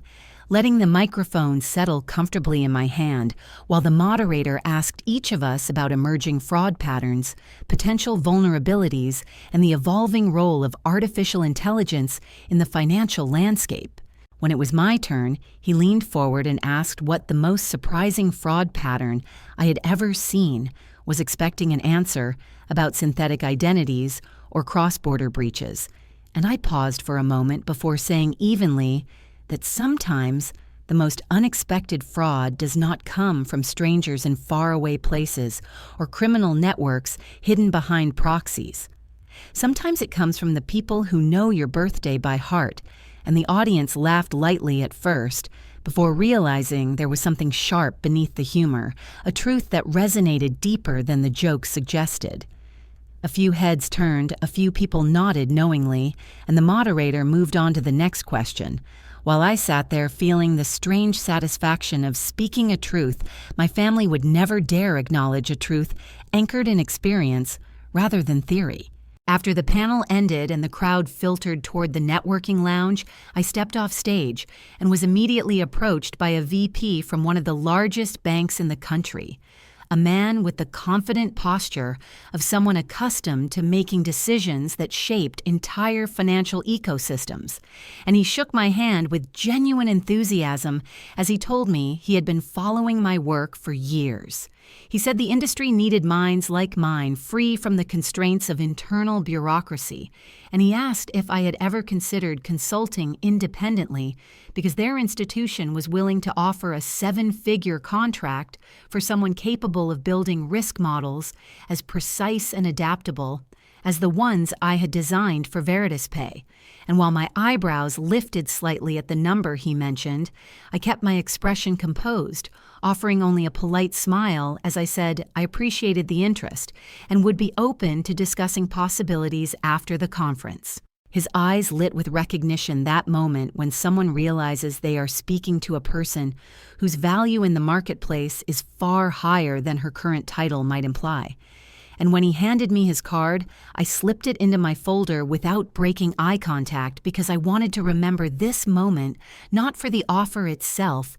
letting the microphone settle comfortably in my hand while the moderator asked each of us about emerging fraud patterns, potential vulnerabilities, and the evolving role of artificial intelligence in the financial landscape. When it was my turn, he leaned forward and asked what the most surprising fraud pattern I had ever seen, was expecting an answer about synthetic identities or cross-border breaches, and I paused for a moment before saying evenly that sometimes the most unexpected fraud does not come from strangers in faraway places or criminal networks hidden behind proxies. Sometimes it comes from the people who know your birthday by heart, and the audience laughed lightly at first before realizing there was something sharp beneath the humor, a truth that resonated deeper than the joke suggested. A few heads turned, a few people nodded knowingly, and the moderator moved on to the next question, while I sat there feeling the strange satisfaction of speaking a truth my family would never dare acknowledge, a truth anchored in experience rather than theory. After the panel ended and the crowd filtered toward the networking lounge, I stepped off stage and was immediately approached by a VP from one of the largest banks in the country, a man with the confident posture of someone accustomed to making decisions that shaped entire financial ecosystems, and he shook my hand with genuine enthusiasm as he told me he had been following my work for years. He said the industry needed minds like mine, free from the constraints of internal bureaucracy, and he asked if I had ever considered consulting independently because their institution was willing to offer a 7-figure contract for someone capable of building risk models as precise and adaptable as the ones I had designed for Veritas Pay. And while my eyebrows lifted slightly at the number he mentioned, I kept my expression composed, offering only a polite smile as I said I appreciated the interest and would be open to discussing possibilities after the conference. His eyes lit with recognition that moment when someone realizes they are speaking to a person whose value in the marketplace is far higher than her current title might imply. And when he handed me his card, I slipped it into my folder without breaking eye contact because I wanted to remember this moment not for the offer itself,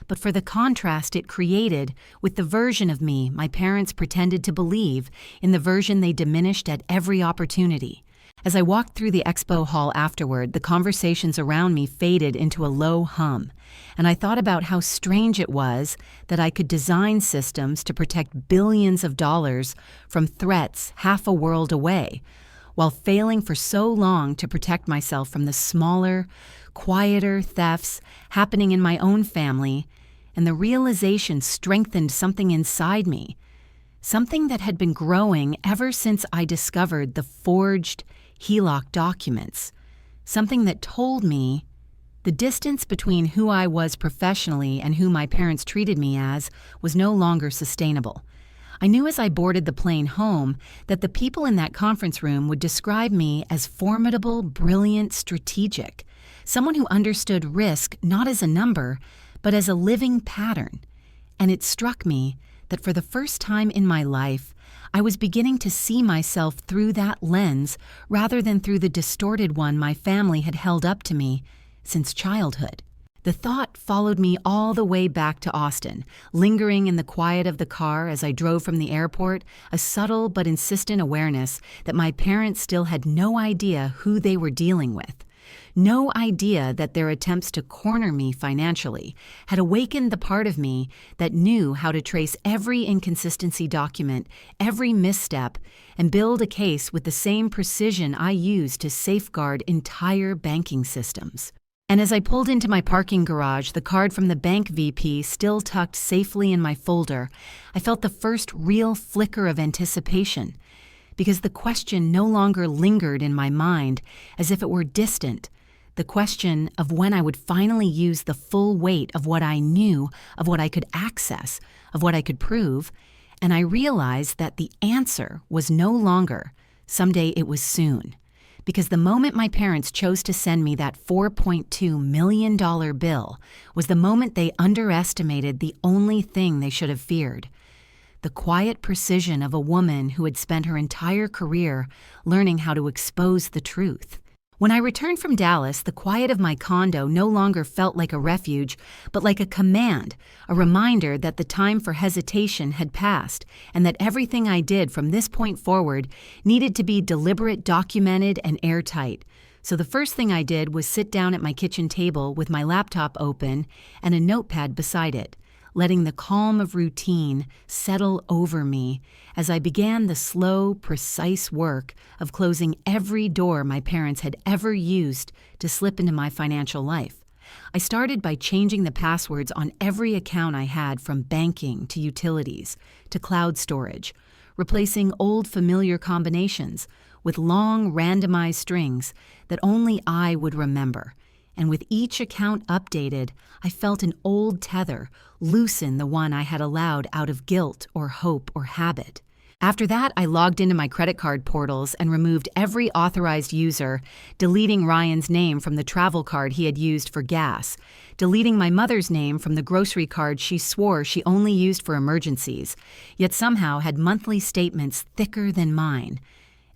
but for the contrast it created with the version of me my parents pretended to believe in the version they diminished at every opportunity. As I walked through the expo hall afterward, the conversations around me faded into a low hum, and I thought about how strange it was that I could design systems to protect billions of dollars from threats half a world away, while failing for so long to protect myself from the smaller, quieter thefts happening in my own family, and the realization strengthened something inside me, something that had been growing ever since I discovered the forged HELOC documents, something that told me the distance between who I was professionally and who my parents treated me as was no longer sustainable. I knew as I boarded the plane home that the people in that conference room would describe me as formidable, brilliant, strategic, someone who understood risk not as a number, but as a living pattern. And it struck me that for the first time in my life, I was beginning to see myself through that lens rather than through the distorted one my family had held up to me since childhood. The thought followed me all the way back to Austin, lingering in the quiet of the car as I drove from the airport, a subtle but insistent awareness that my parents still had no idea who they were dealing with. No idea that their attempts to corner me financially had awakened the part of me that knew how to trace every inconsistency document, every misstep, and build a case with the same precision I used to safeguard entire banking systems. And as I pulled into my parking garage, the card from the bank VP still tucked safely in my folder, I felt the first real flicker of anticipation, because the question no longer lingered in my mind as if it were distant, the question of when I would finally use the full weight of what I knew, of what I could access, of what I could prove, and I realized that the answer was no longer, someday it was soon. Because the moment my parents chose to send me that $4.2 million bill was the moment they underestimated the only thing they should have feared: the quiet precision of a woman who had spent her entire career learning how to expose the truth. When I returned from Dallas, the quiet of my condo no longer felt like a refuge, but like a command, a reminder that the time for hesitation had passed, and that everything I did from this point forward needed to be deliberate, documented, and airtight. So the first thing I did was sit down at my kitchen table with my laptop open and a notepad beside it, letting the calm of routine settle over me as I began the slow, precise work of closing every door my parents had ever used to slip into my financial life. I started by changing the passwords on every account I had, from banking to utilities to cloud storage, replacing old familiar combinations with long randomized strings that only I would remember. And with each account updated, I felt an old tether loosen the one I had allowed out of guilt or hope or habit. After that, I logged into my credit card portals and removed every authorized user, deleting Ryan's name from the travel card he had used for gas, deleting my mother's name from the grocery card she swore she only used for emergencies, yet somehow had monthly statements thicker than mine.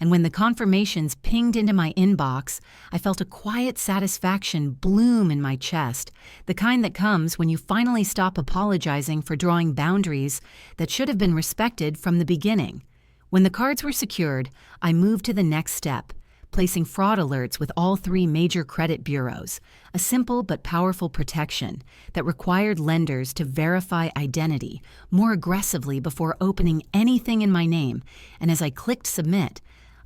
And when the confirmations pinged into my inbox, I felt a quiet satisfaction bloom in my chest, the kind that comes when you finally stop apologizing for drawing boundaries that should have been respected from the beginning. When the cards were secured, I moved to the next step, placing fraud alerts with all 3 major credit bureaus, a simple but powerful protection that required lenders to verify identity more aggressively before opening anything in my name. And as I clicked submit,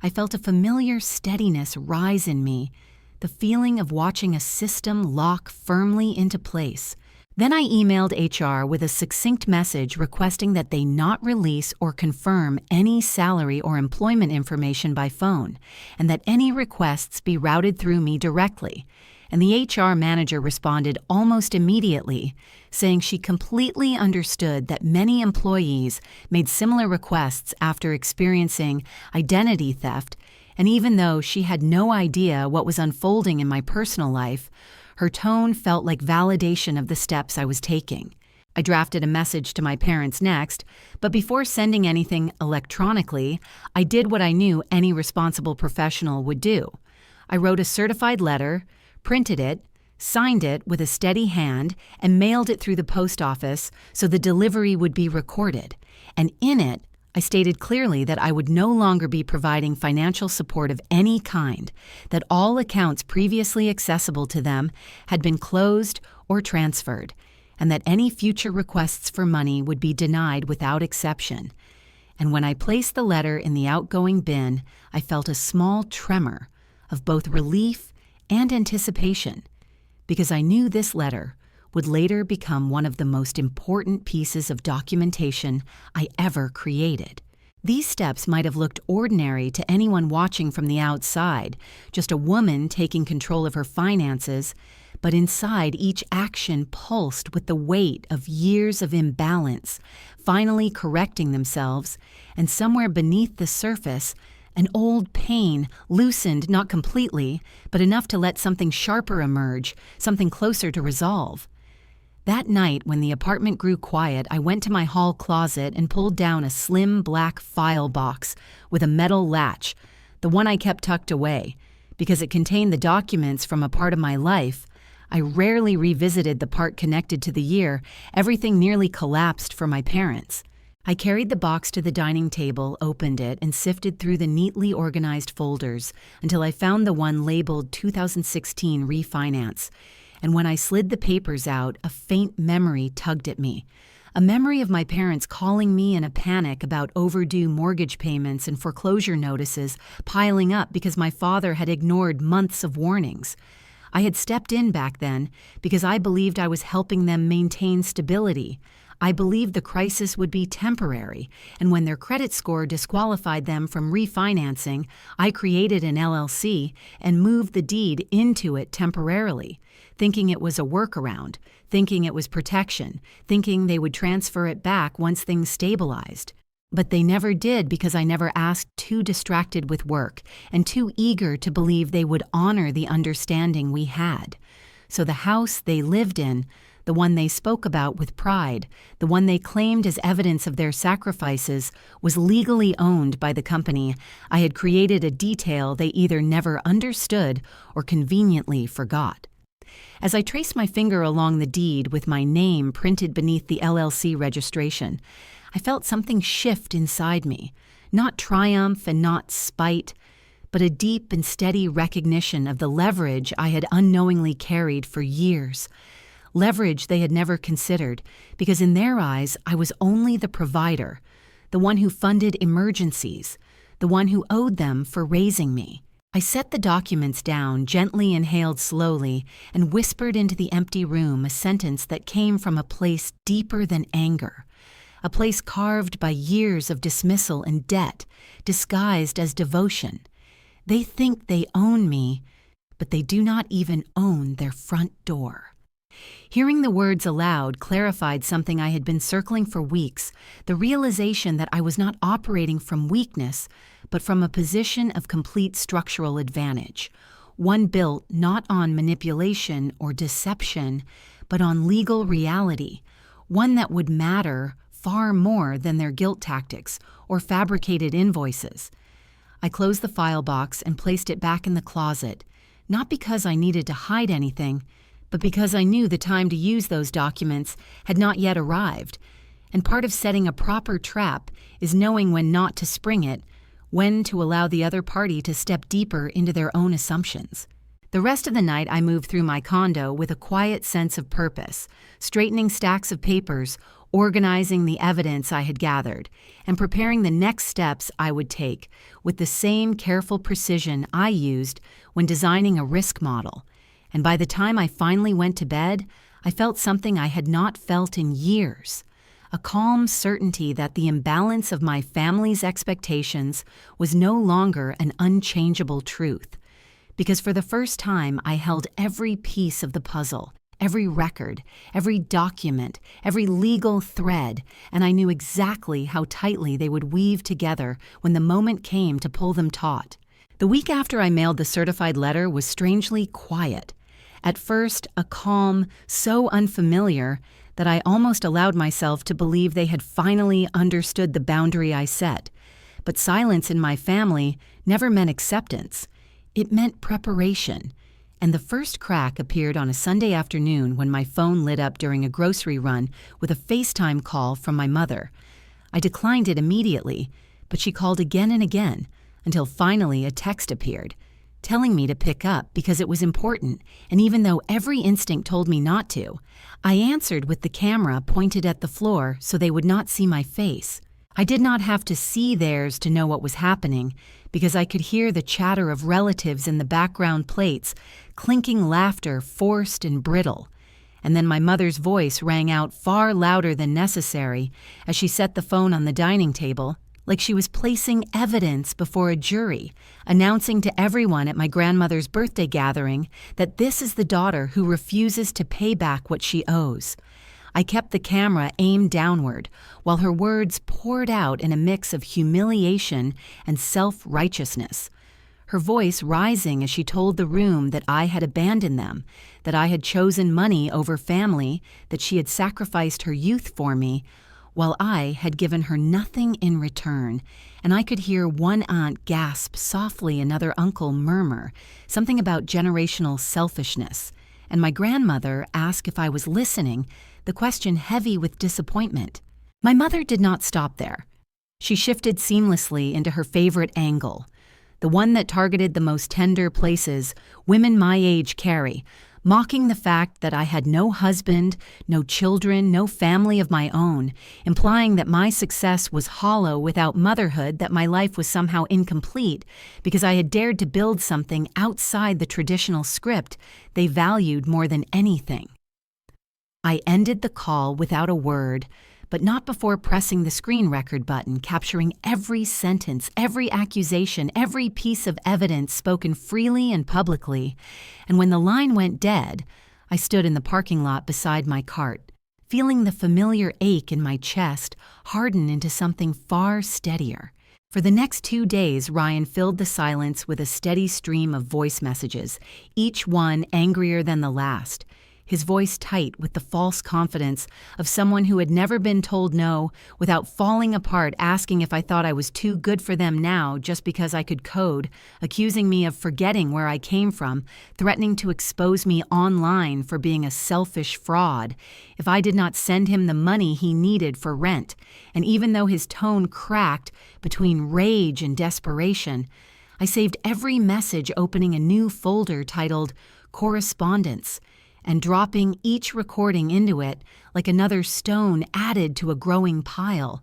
I felt a familiar steadiness rise in me, the feeling of watching a system lock firmly into place. Then I emailed HR with a succinct message requesting that they not release or confirm any salary or employment information by phone, and that any requests be routed through me directly. And the HR manager responded almost immediately, saying she completely understood that many employees made similar requests after experiencing identity theft, and even though she had no idea what was unfolding in my personal life, her tone felt like validation of the steps I was taking. I drafted a message to my parents next, but before sending anything electronically, I did what I knew any responsible professional would do. I wrote a certified letter, printed it, signed it with a steady hand, and mailed it through the post office so the delivery would be recorded. And in it, I stated clearly that I would no longer be providing financial support of any kind, that all accounts previously accessible to them had been closed or transferred, and that any future requests for money would be denied without exception. And when I placed the letter in the outgoing bin, I felt a small tremor of both relief and anticipation, because I knew this letter would later become one of the most important pieces of documentation I ever created. These steps might have looked ordinary to anyone watching from the outside, just a woman taking control of her finances, but inside each action pulsed with the weight of years of imbalance, finally correcting themselves, and somewhere beneath the surface, an old pain loosened not completely, but enough to let something sharper emerge, something closer to resolve. That night, when the apartment grew quiet, I went to my hall closet and pulled down a slim black file box with a metal latch, the one I kept tucked away. Because it contained the documents from a part of my life, I rarely revisited the part connected to the year. Everything nearly collapsed for my parents. I carried the box to the dining table, opened it, and sifted through the neatly organized folders until I found the one labeled 2016 Refinance. And when I slid the papers out, a faint memory tugged at me. A memory of my parents calling me in a panic about overdue mortgage payments and foreclosure notices piling up because my father had ignored months of warnings. I had stepped in back then because I believed I was helping them maintain stability. I believed the crisis would be temporary, and when their credit score disqualified them from refinancing, I created an LLC and moved the deed into it temporarily, thinking it was a workaround, thinking it was protection, thinking they would transfer it back once things stabilized. But they never did because I never asked, too distracted with work and too eager to believe they would honor the understanding we had. So the house they lived in, the one they spoke about with pride, the one they claimed as evidence of their sacrifices, was legally owned by the company. I had created a detail they either never understood or conveniently forgot. As I traced my finger along the deed with my name printed beneath the LLC registration, I felt something shift inside me, not triumph and not spite, but a deep and steady recognition of the leverage I had unknowingly carried for years. Leverage they had never considered, because in their eyes I was only the provider, the one who funded emergencies, the one who owed them for raising me. I set the documents down, gently inhaled slowly, and whispered into the empty room a sentence that came from a place deeper than anger, a place carved by years of dismissal and debt, disguised as devotion. They think they own me, but they do not even own their front door. Hearing the words aloud clarified something I had been circling for weeks, the realization that I was not operating from weakness, but from a position of complete structural advantage, one built not on manipulation or deception, but on legal reality, one that would matter far more than their guilt tactics or fabricated invoices. I closed the file box and placed it back in the closet, not because I needed to hide anything, but because I knew the time to use those documents had not yet arrived, and part of setting a proper trap is knowing when not to spring it, when to allow the other party to step deeper into their own assumptions. The rest of the night I moved through my condo with a quiet sense of purpose, straightening stacks of papers, organizing the evidence I had gathered, and preparing the next steps I would take with the same careful precision I used when designing a risk model. And by the time I finally went to bed, I felt something I had not felt in years, a calm certainty that the imbalance of my family's expectations was no longer an unchangeable truth. Because for the first time, I held every piece of the puzzle, every record, every document, every legal thread, and I knew exactly how tightly they would weave together when the moment came to pull them taut. The week after I mailed the certified letter was strangely quiet. At first, a calm so unfamiliar that I almost allowed myself to believe they had finally understood the boundary I set. But silence in my family never meant acceptance. It meant preparation. And the first crack appeared on a Sunday afternoon when my phone lit up during a grocery run with a FaceTime call from my mother. I declined it immediately, but she called again and again until finally a text appeared, telling me to pick up because it was important, and even though every instinct told me not to, I answered with the camera pointed at the floor so they would not see my face. I did not have to see theirs to know what was happening, because I could hear the chatter of relatives in the background plates, clinking laughter forced and brittle. And then my mother's voice rang out far louder than necessary as she set the phone on the dining table, like she was placing evidence before a jury, announcing to everyone at my grandmother's birthday gathering that this is the daughter who refuses to pay back what she owes. I kept the camera aimed downward, while her words poured out in a mix of humiliation and self-righteousness. her voice rising as she told the room that I had abandoned them, that I had chosen money over family, that she had sacrificed her youth for me, while I had given her nothing in return, and I could hear one aunt gasp softly, another uncle murmur, something about generational selfishness, and my grandmother ask if I was listening, the question heavy with disappointment. My mother did not stop there. She shifted seamlessly into her favorite angle, the one that targeted the most tender places women my age carry, mocking the fact that I had no husband, no children, no family of my own, implying that my success was hollow without motherhood, that my life was somehow incomplete because I had dared to build something outside the traditional script they valued more than anything. I ended the call without a word, but not before pressing the screen record button, capturing every sentence, every accusation, every piece of evidence spoken freely and publicly. And when the line went dead, I stood in the parking lot beside my cart, feeling the familiar ache in my chest harden into something far steadier. For the next 2 days, Ryan filled the silence with a steady stream of voice messages, each one angrier than the last. His voice tight with the false confidence of someone who had never been told no without falling apart, asking if I thought I was too good for them now just because I could code, accusing me of forgetting where I came from, threatening to expose me online for being a selfish fraud if I did not send him the money he needed for rent. And even though his tone cracked between rage and desperation, I saved every message, opening a new folder titled Correspondence, and dropping each recording into it like another stone added to a growing pile.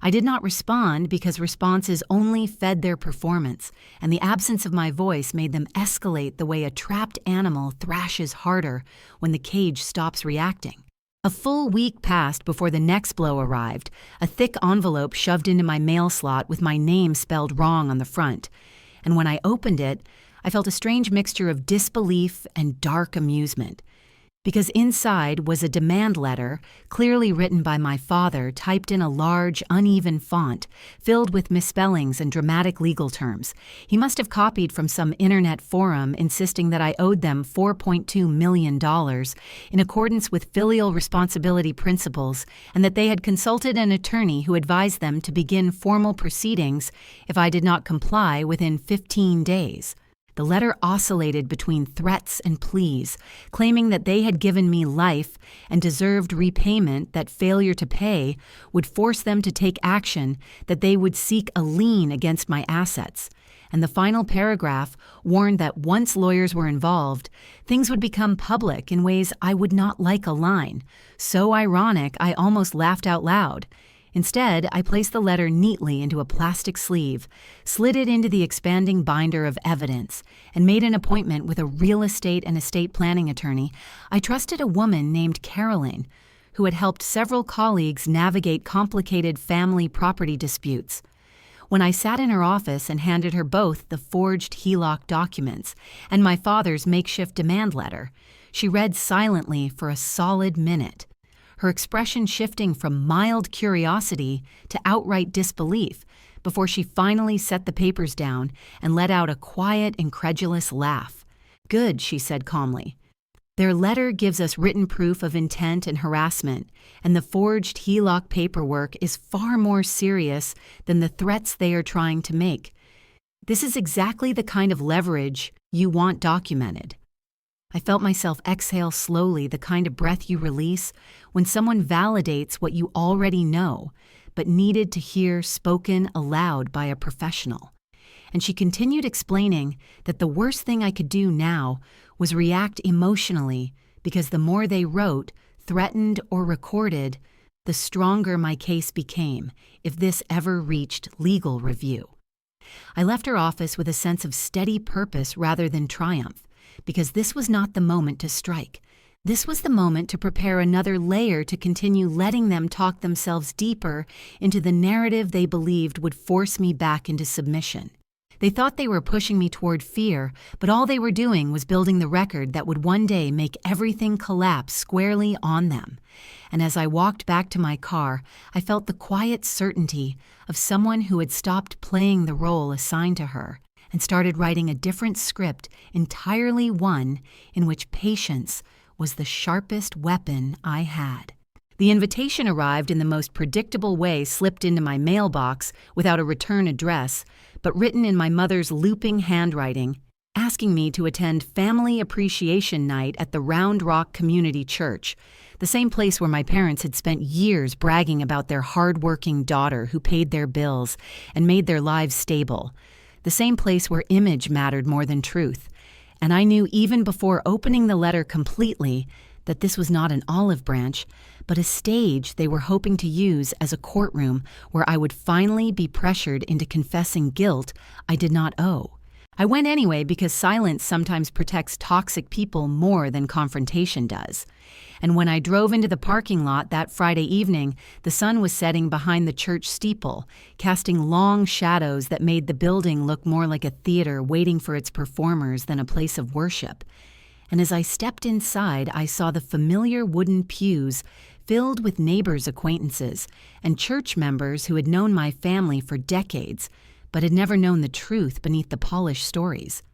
I did not respond because responses only fed their performance, and the absence of my voice made them escalate the way a trapped animal thrashes harder when the cage stops reacting. A full week passed before the next blow arrived, a thick envelope shoved into my mail slot with my name spelled wrong on the front. And when I opened it, I felt a strange mixture of disbelief and dark amusement. Because inside was a demand letter, clearly written by my father, typed in a large, uneven font, filled with misspellings and dramatic legal terms. He must have copied from some internet forum insisting that I owed them $4.2 million in accordance with filial responsibility principles, and that they had consulted an attorney who advised them to begin formal proceedings if I did not comply within 15 days. The letter oscillated between threats and pleas, claiming that they had given me life and deserved repayment, that failure to pay would force them to take action, that they would seek a lien against my assets. And the final paragraph warned that once lawyers were involved, things would become public in ways I would not like a line. So ironic, I almost laughed out loud. Instead, I placed the letter neatly into a plastic sleeve, slid it into the expanding binder of evidence, and made an appointment with a real estate and estate planning attorney. I trusted a woman named Caroline, who had helped several colleagues navigate complicated family property disputes. When I sat in her office and handed her both the forged HELOC documents and my father's makeshift demand letter, she read silently for a solid minute, her expression shifting from mild curiosity to outright disbelief before she finally set the papers down and let out a quiet, incredulous laugh. "Good," she said calmly. "Their letter gives us written proof of intent and harassment, and the forged HELOC paperwork is far more serious than the threats they are trying to make. This is exactly the kind of leverage you want documented." I felt myself exhale slowly, the kind of breath you release when someone validates what you already know, but needed to hear spoken aloud by a professional. And she continued explaining that the worst thing I could do now was react emotionally, because the more they wrote, threatened, or recorded, the stronger my case became if this ever reached legal review. I left her office with a sense of steady purpose rather than triumph, because this was not the moment to strike. This was the moment to prepare another layer to continue letting them talk themselves deeper into the narrative they believed would force me back into submission. They thought they were pushing me toward fear, but all they were doing was building the record that would one day make everything collapse squarely on them. And as I walked back to my car, I felt the quiet certainty of someone who had stopped playing the role assigned to her, and started writing a different script, entirely one in which patience was the sharpest weapon I had. The invitation arrived in the most predictable way, slipped into my mailbox without a return address, but written in my mother's looping handwriting, asking me to attend Family Appreciation Night at the Round Rock Community Church, the same place where my parents had spent years bragging about their hard-working daughter who paid their bills and made their lives stable, the same place where image mattered more than truth. And I knew even before opening the letter completely that this was not an olive branch, but a stage they were hoping to use as a courtroom where I would finally be pressured into confessing guilt I did not owe. I went anyway because silence sometimes protects toxic people more than confrontation does. And when I drove into the parking lot that Friday evening, the sun was setting behind the church steeple, casting long shadows that made the building look more like a theater waiting for its performers than a place of worship. And as I stepped inside, I saw the familiar wooden pews filled with neighbors' acquaintances and church members who had known my family for decades, but had never known the truth beneath the polished stories.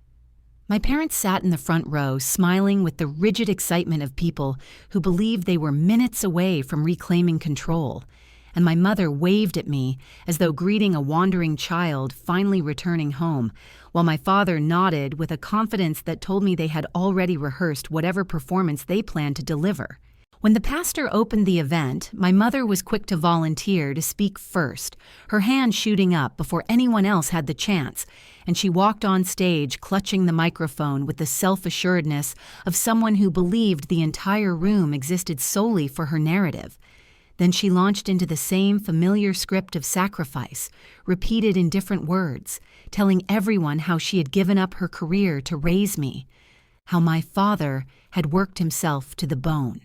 My parents sat in the front row, smiling with the rigid excitement of people who believed they were minutes away from reclaiming control, and my mother waved at me as though greeting a wandering child finally returning home, while my father nodded with a confidence that told me they had already rehearsed whatever performance they planned to deliver. When the pastor opened the event, my mother was quick to volunteer to speak first, her hand shooting up before anyone else had the chance, and she walked on stage clutching the microphone with the self-assuredness of someone who believed the entire room existed solely for her narrative. Then she launched into the same familiar script of sacrifice, repeated in different words, telling everyone how she had given up her career to raise me, how my father had worked himself to the bone,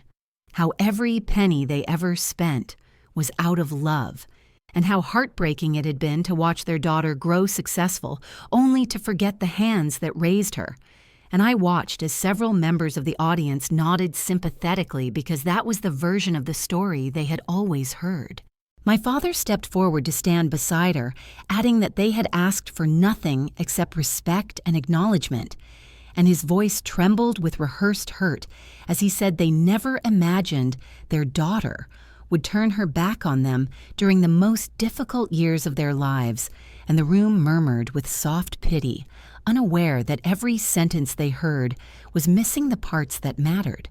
how every penny they ever spent was out of love, and how heartbreaking it had been to watch their daughter grow successful only to forget the hands that raised her. And I watched as several members of the audience nodded sympathetically because that was the version of the story they had always heard. My father stepped forward to stand beside her, adding that they had asked for nothing except respect and acknowledgement, and his voice trembled with rehearsed hurt as he said they never imagined their daughter would turn her back on them during the most difficult years of their lives, and the room murmured with soft pity, unaware that every sentence they heard was missing the parts that mattered.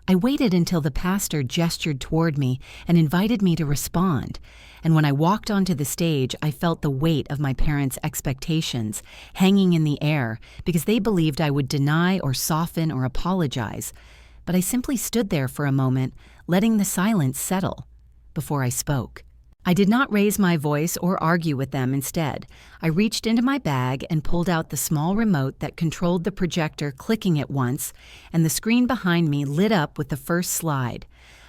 I waited until the pastor gestured toward me and invited me to respond, and when I walked onto the stage, I felt the weight of my parents' expectations hanging in the air because they believed I would deny or soften or apologize, but I simply stood there for a moment, letting the silence settle before I spoke. I did not raise my voice or argue with them. Instead, I reached into my bag and pulled out the small remote that controlled the projector, clicking it once, and the screen behind me lit up with the first slide,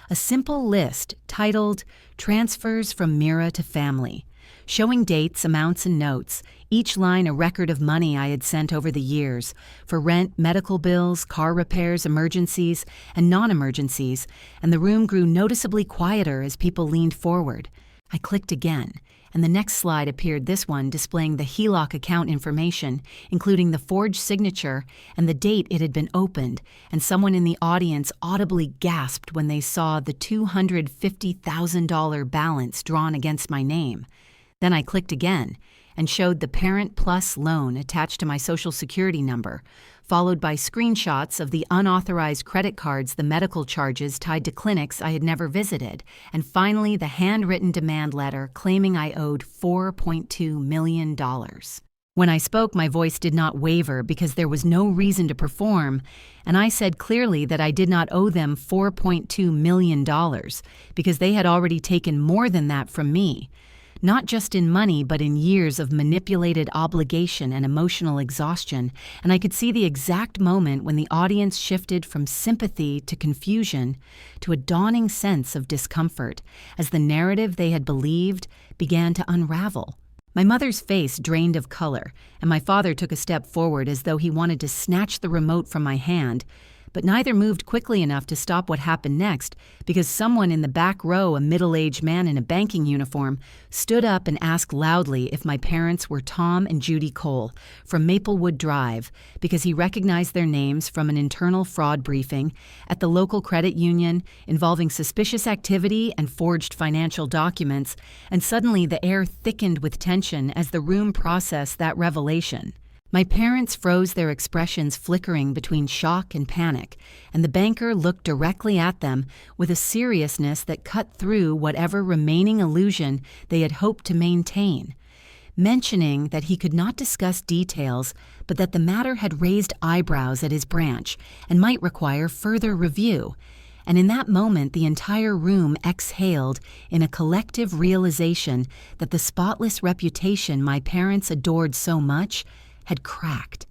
a simple list titled Transfers from Mira to Family, showing dates, amounts, and notes, each line a record of money I had sent over the years for rent, medical bills, car repairs, emergencies, and non-emergencies, and the room grew noticeably quieter as people leaned forward. I clicked again, and the next slide appeared, this one displaying the HELOC account information, including the forged signature and the date it had been opened, and someone in the audience audibly gasped when they saw the $250,000 balance drawn against my name. Then I clicked again and showed the Parent Plus loan attached to my Social Security number, followed by screenshots of the unauthorized credit cards, the medical charges tied to clinics I had never visited, and finally the handwritten demand letter claiming I owed $4.2 million. When I spoke, my voice did not waver because there was no reason to perform, and I said clearly that I did not owe them $4.2 million because they had already taken more than that from me. Not just in money, but in years of manipulated obligation and emotional exhaustion, and I could see the exact moment when the audience shifted from sympathy to confusion to a dawning sense of discomfort as the narrative they had believed began to unravel. My mother's face drained of color, and my father took a step forward as though he wanted to snatch the remote from my hand, but neither moved quickly enough to stop what happened next because someone in the back row, a middle-aged man in a banking uniform, stood up and asked loudly if my parents were Tom and Judy Cole from Maplewood Drive because he recognized their names from an internal fraud briefing at the local credit union involving suspicious activity and forged financial documents, and suddenly the air thickened with tension as the room processed that revelation. My parents froze, their expressions flickering between shock and panic, and the banker looked directly at them with a seriousness that cut through whatever remaining illusion they had hoped to maintain, mentioning that he could not discuss details, but that the matter had raised eyebrows at his branch and might require further review. And in that moment, the entire room exhaled in a collective realization that the spotless reputation my parents adored so much had cracked.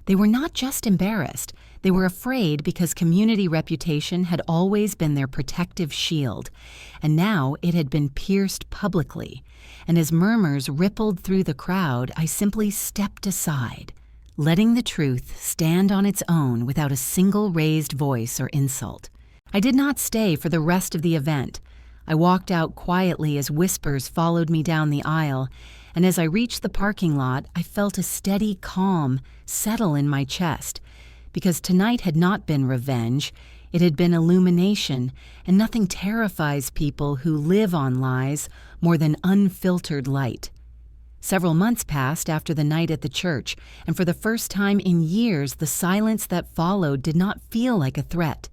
They were not just embarrassed, they were afraid because community reputation had always been their protective shield, and now it had been pierced publicly. And as murmurs rippled through the crowd, I simply stepped aside, letting the truth stand on its own without a single raised voice or insult. I did not stay for the rest of the event. I walked out quietly as whispers followed me down the aisle, and as I reached the parking lot, I felt a steady calm settle in my chest, because tonight had not been revenge, it had been illumination, and nothing terrifies people who live on lies more than unfiltered light. Several months passed after the night at the church, and for the first time in years, the silence that followed did not feel like a threat,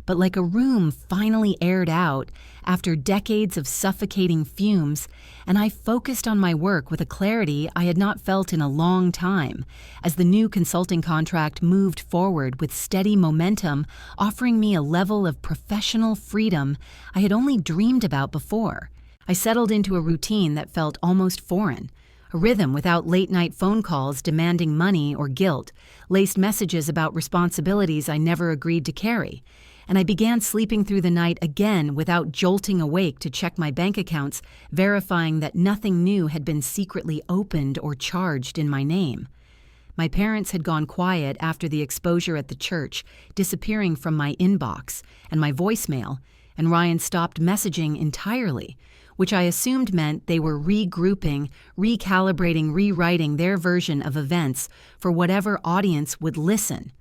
but like a room finally aired out after decades of suffocating fumes, and I focused on my work with a clarity I had not felt in a long time, as the new consulting contract moved forward with steady momentum, offering me a level of professional freedom I had only dreamed about before. I settled into a routine that felt almost foreign, a rhythm without late-night phone calls demanding money or guilt, laced messages about responsibilities I never agreed to carry, and I began sleeping through the night again without jolting awake to check my bank accounts, verifying that nothing new had been secretly opened or charged in my name. My parents had gone quiet after the exposure at the church, disappearing from my inbox and my voicemail, and Ryan stopped messaging entirely, which I assumed meant they were regrouping, recalibrating, rewriting their version of events for whatever audience would listen.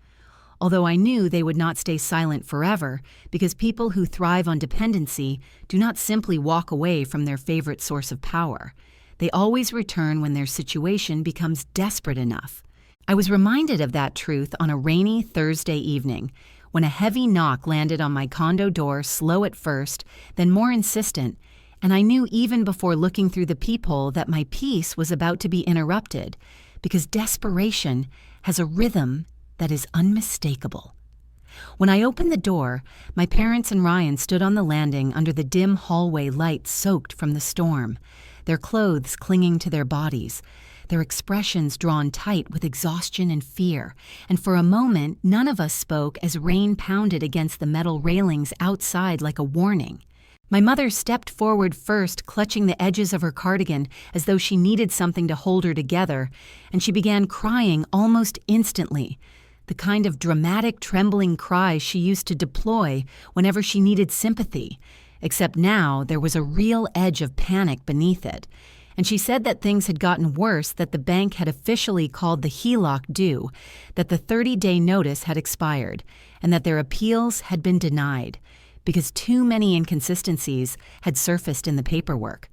Although I knew they would not stay silent forever, because people who thrive on dependency do not simply walk away from their favorite source of power. They always return when their situation becomes desperate enough. I was reminded of that truth on a rainy Thursday evening, when a heavy knock landed on my condo door, slow at first, then more insistent, and I knew even before looking through the peephole that my peace was about to be interrupted, because desperation has a rhythm that is unmistakable. When I opened the door, my parents and Ryan stood on the landing under the dim hallway light soaked from the storm, their clothes clinging to their bodies, their expressions drawn tight with exhaustion and fear, and for a moment none of us spoke as rain pounded against the metal railings outside like a warning. My mother stepped forward first, clutching the edges of her cardigan as though she needed something to hold her together, and she began crying almost instantly, the kind of dramatic, trembling cry she used to deploy whenever she needed sympathy, except now there was a real edge of panic beneath it. And she said that things had gotten worse, that the bank had officially called the HELOC due, that the 30-day notice had expired, and that their appeals had been denied, because too many inconsistencies had surfaced in the paperwork.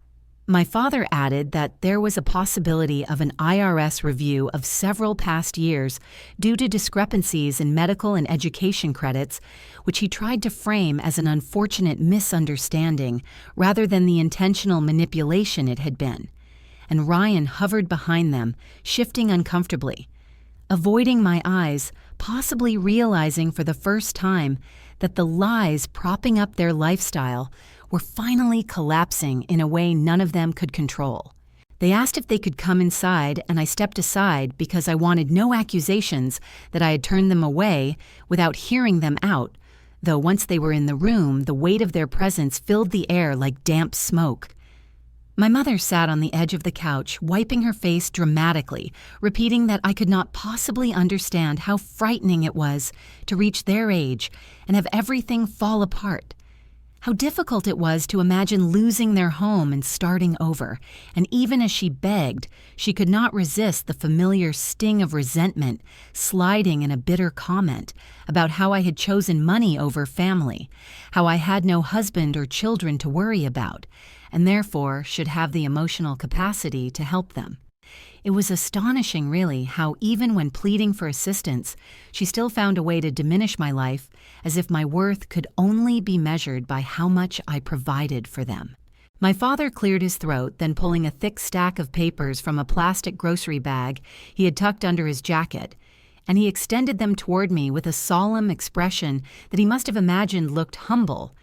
My father added that there was a possibility of an IRS review of several past years due to discrepancies in medical and education credits, which he tried to frame as an unfortunate misunderstanding rather than the intentional manipulation it had been. And Ryan hovered behind them, shifting uncomfortably, avoiding my eyes, possibly realizing for the first time that the lies propping up their lifestyle were finally collapsing in a way none of them could control. They asked if they could come inside, and I stepped aside because I wanted no accusations that I had turned them away without hearing them out, though once they were in the room, the weight of their presence filled the air like damp smoke. My mother sat on the edge of the couch, wiping her face dramatically, repeating that I could not possibly understand how frightening it was to reach their age and have everything fall apart. How difficult it was to imagine losing their home and starting over, and even as she begged, she could not resist the familiar sting of resentment sliding in a bitter comment about how I had chosen money over family, how I had no husband or children to worry about, and therefore should have the emotional capacity to help them. It was astonishing, really, how even when pleading for assistance, she still found a way to diminish my life as if my worth could only be measured by how much I provided for them. My father cleared his throat, then pulling a thick stack of papers from a plastic grocery bag he had tucked under his jacket, and he extended them toward me with a solemn expression that he must have imagined looked humble,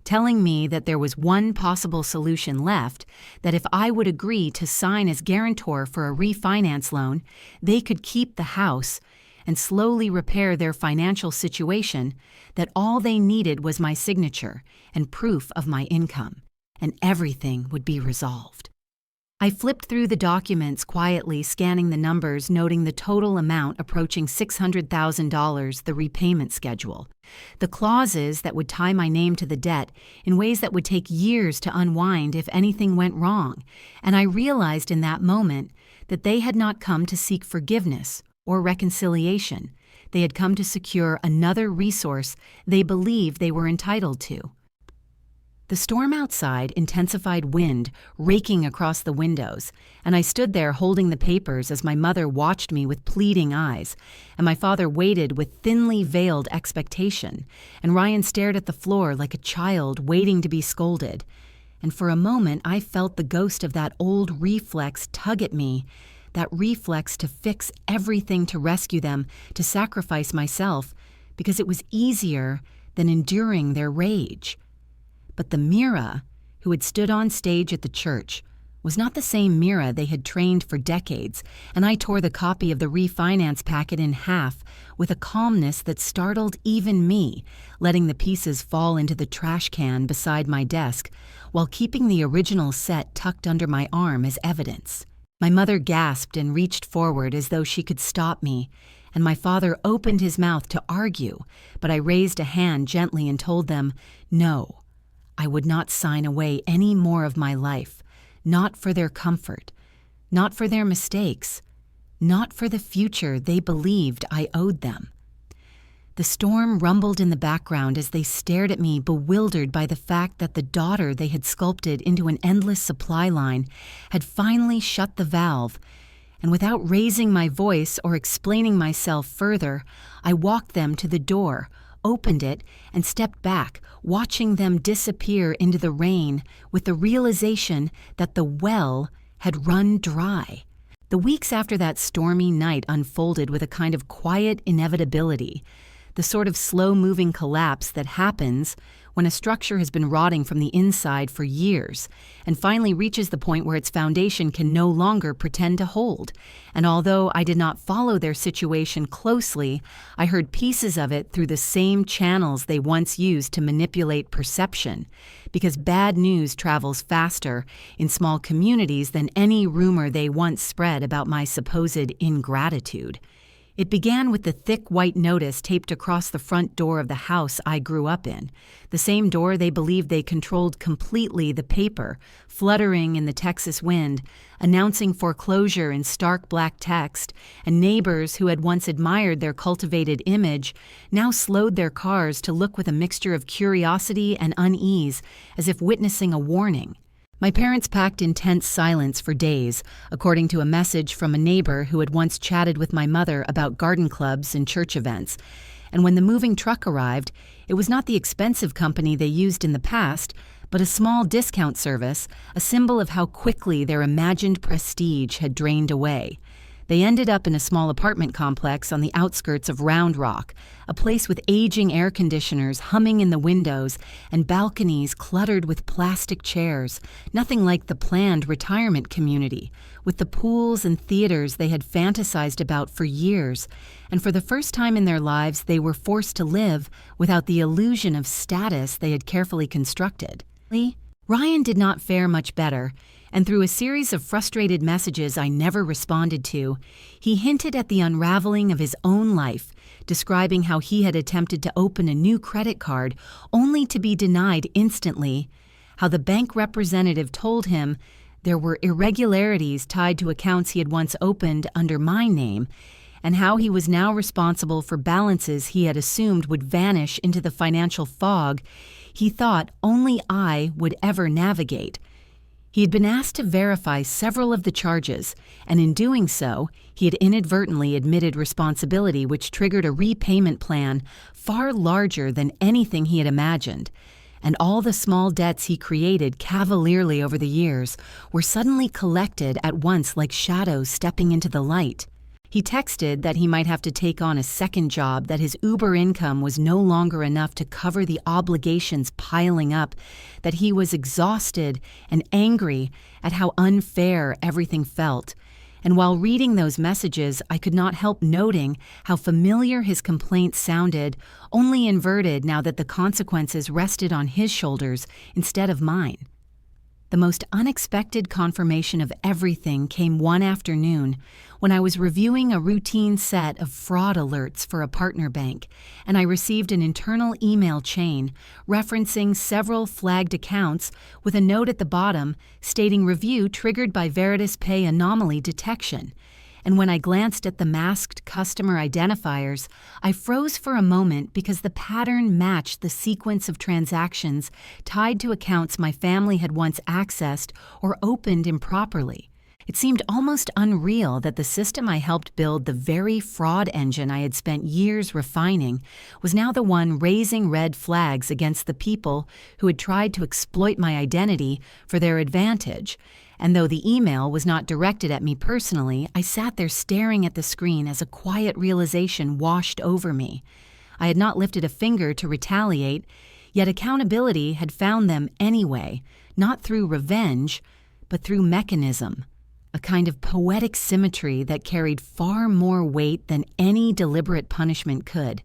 telling me that there was one possible solution left, that if I would agree to sign as guarantor for a refinance loan, they could keep the house and slowly repair their financial situation, that all they needed was my signature and proof of my income, and everything would be resolved. I flipped through the documents quietly, scanning the numbers, noting the total amount approaching $600,000, the repayment schedule, the clauses that would tie my name to the debt in ways that would take years to unwind if anything went wrong, and I realized in that moment that they had not come to seek forgiveness or reconciliation. They had come to secure another resource they believed they were entitled to. The storm outside intensified, wind raking across the windows, and I stood there holding the papers as my mother watched me with pleading eyes, and my father waited with thinly veiled expectation, and Ryan stared at the floor like a child waiting to be scolded. And for a moment I felt the ghost of that old reflex tug at me, that reflex to fix everything, to rescue them, to sacrifice myself, because it was easier than enduring their rage. But the Mira, who had stood on stage at the church, was not the same Mira they had trained for decades, and I tore the copy of the refinance packet in half with a calmness that startled even me, letting the pieces fall into the trash can beside my desk, while keeping the original set tucked under my arm as evidence. My mother gasped and reached forward as though she could stop me, and my father opened his mouth to argue, but I raised a hand gently and told them, no. I would not sign away any more of my life, not for their comfort, not for their mistakes, not for the future they believed I owed them. The storm rumbled in the background as they stared at me, bewildered by the fact that the daughter they had sculpted into an endless supply line had finally shut the valve, and without raising my voice or explaining myself further, I walked them to the door, opened it, and stepped back, watching them disappear into the rain with the realization that the well had run dry. The weeks after that stormy night unfolded with a kind of quiet inevitability, the sort of slow-moving collapse that happens when a structure has been rotting from the inside for years and finally reaches the point where its foundation can no longer pretend to hold. And although I did not follow their situation closely, I heard pieces of it through the same channels they once used to manipulate perception, because bad news travels faster in small communities than any rumor they once spread about my supposed ingratitude. It began with the thick white notice taped across the front door of the house I grew up in, the same door they believed they controlled completely, the paper, fluttering in the Texas wind, announcing foreclosure in stark black text, and neighbors who had once admired their cultivated image now slowed their cars to look with a mixture of curiosity and unease, as if witnessing a warning. My parents packed intense silence for days, according to a message from a neighbor who had once chatted with my mother about garden clubs and church events. And when the moving truck arrived, it was not the expensive company they used in the past, but a small discount service, a symbol of how quickly their imagined prestige had drained away. They ended up in a small apartment complex on the outskirts of Round Rock, a place with aging air conditioners humming in the windows and balconies cluttered with plastic chairs, nothing like the planned retirement community, with the pools and theaters they had fantasized about for years, and for the first time in their lives they were forced to live without the illusion of status they had carefully constructed. Ryan did not fare much better, And through a series of frustrated messages I never responded to, he hinted at the unraveling of his own life, describing how he had attempted to open a new credit card only to be denied instantly, how the bank representative told him there were irregularities tied to accounts he had once opened under my name, and how he was now responsible for balances he had assumed would vanish into the financial fog he thought only I would ever navigate. He had been asked to verify several of the charges, and in doing so, he had inadvertently admitted responsibility which triggered a repayment plan far larger than anything he had imagined. And all the small debts he created cavalierly over the years were suddenly collected at once like shadows stepping into the light. He texted that he might have to take on a second job, that his Uber income was no longer enough to cover the obligations piling up, that he was exhausted and angry at how unfair everything felt. And while reading those messages, I could not help noting how familiar his complaints sounded, only inverted now that the consequences rested on his shoulders instead of mine. The most unexpected confirmation of everything came one afternoon when I was reviewing a routine set of fraud alerts for a partner bank, and I received an internal email chain referencing several flagged accounts with a note at the bottom stating review triggered by Veritas Pay anomaly detection. And when I glanced at the masked customer identifiers, I froze for a moment because the pattern matched the sequence of transactions tied to accounts my family had once accessed or opened improperly. It seemed almost unreal that the system I helped build, the very fraud engine I had spent years refining, was now the one raising red flags against the people who had tried to exploit my identity for their advantage. And though the email was not directed at me personally, I sat there staring at the screen as a quiet realization washed over me. I had not lifted a finger to retaliate, yet accountability had found them anyway, not through revenge, but through mechanism, a kind of poetic symmetry that carried far more weight than any deliberate punishment could.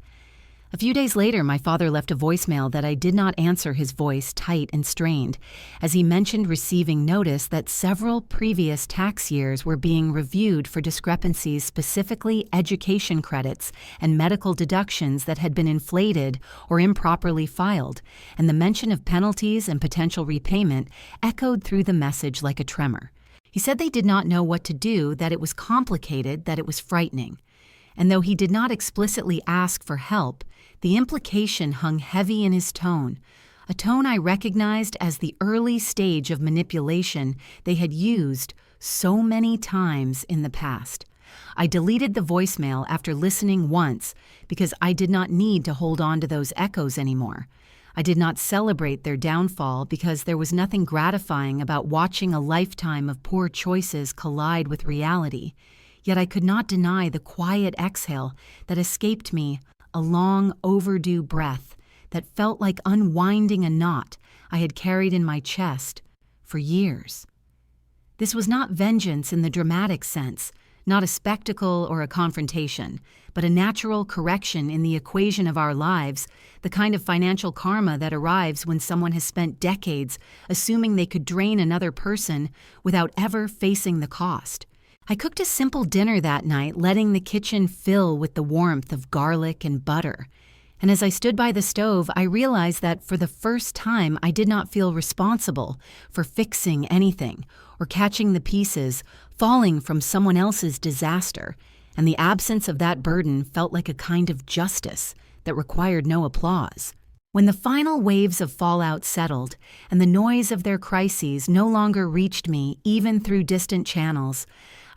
A few days later, my father left a voicemail that I did not answer, his voice tight and strained, as he mentioned receiving notice that several previous tax years were being reviewed for discrepancies, specifically education credits and medical deductions that had been inflated or improperly filed, and the mention of penalties and potential repayment echoed through the message like a tremor. He said they did not know what to do, that it was complicated, that it was frightening. And though he did not explicitly ask for help, the implication hung heavy in his tone, a tone I recognized as the early stage of manipulation they had used so many times in the past. I deleted the voicemail after listening once because I did not need to hold on to those echoes anymore. I did not celebrate their downfall because there was nothing gratifying about watching a lifetime of poor choices collide with reality. Yet I could not deny the quiet exhale that escaped me, a long overdue breath that felt like unwinding a knot I had carried in my chest for years. This was not vengeance in the dramatic sense, not a spectacle or a confrontation, but a natural correction in the equation of our lives, the kind of financial karma that arrives when someone has spent decades assuming they could drain another person without ever facing the cost. I cooked a simple dinner that night, letting the kitchen fill with the warmth of garlic and butter. And as I stood by the stove, I realized that for the first time I did not feel responsible for fixing anything or catching the pieces falling from someone else's disaster, and the absence of that burden felt like a kind of justice that required no applause. When the final waves of fallout settled and the noise of their crises no longer reached me even through distant channels,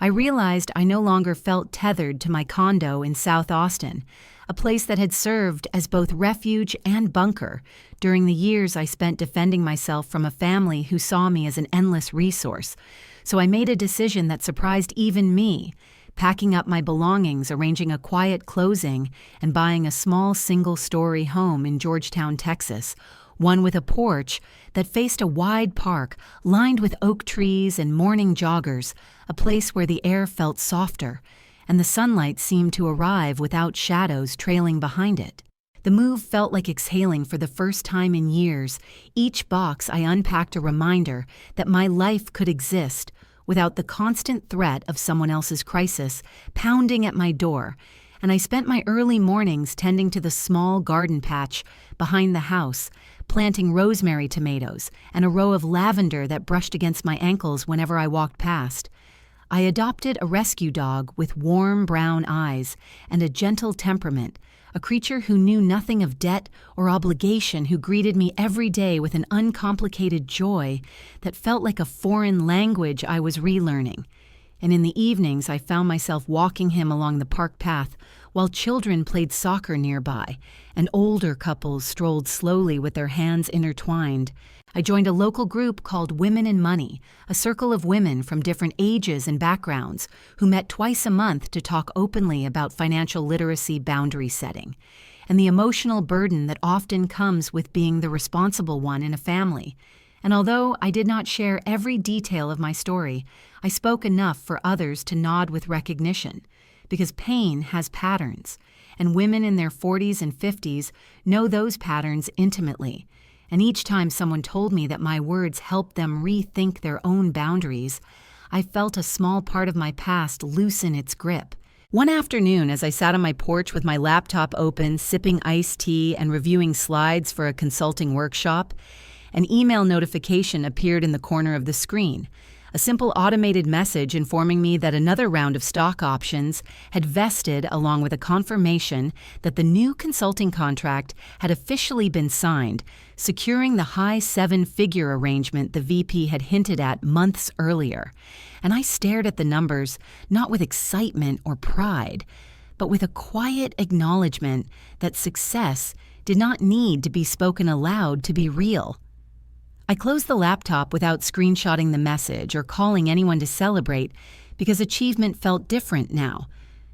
I realized I no longer felt tethered to my condo in South Austin, a place that had served as both refuge and bunker during the years I spent defending myself from a family who saw me as an endless resource. So I made a decision that surprised even me, packing up my belongings, arranging a quiet closing, and buying a small single-story home in Georgetown, Texas, one with a porch that faced a wide park lined with oak trees and morning joggers, a place where the air felt softer, and the sunlight seemed to arrive without shadows trailing behind it. The move felt like exhaling for the first time in years. Each box I unpacked a reminder that my life could exist without the constant threat of someone else's crisis pounding at my door, and I spent my early mornings tending to the small garden patch behind the house, planting rosemary tomatoes and a row of lavender that brushed against my ankles whenever I walked past. I adopted a rescue dog with warm brown eyes and a gentle temperament, a creature who knew nothing of debt or obligation, who greeted me every day with an uncomplicated joy that felt like a foreign language I was relearning. And in the evenings, I found myself walking him along the park path while children played soccer nearby and older couples strolled slowly with their hands intertwined. I joined a local group called Women in Money, a circle of women from different ages and backgrounds who met twice a month to talk openly about financial literacy boundary setting and the emotional burden that often comes with being the responsible one in a family. And although I did not share every detail of my story, I spoke enough for others to nod with recognition, because pain has patterns, and women in their 40s and 50s know those patterns intimately. And each time someone told me that my words helped them rethink their own boundaries, I felt a small part of my past loosen its grip. One afternoon, as I sat on my porch with my laptop open, sipping iced tea and reviewing slides for a consulting workshop, an email notification appeared in the corner of the screen. A simple automated message informing me that another round of stock options had vested, along with a confirmation that the new consulting contract had officially been signed, securing the high seven-figure arrangement the VP had hinted at months earlier. And I stared at the numbers, not with excitement or pride, but with a quiet acknowledgement that success did not need to be spoken aloud to be real. I closed the laptop without screenshotting the message or calling anyone to celebrate, because achievement felt different now.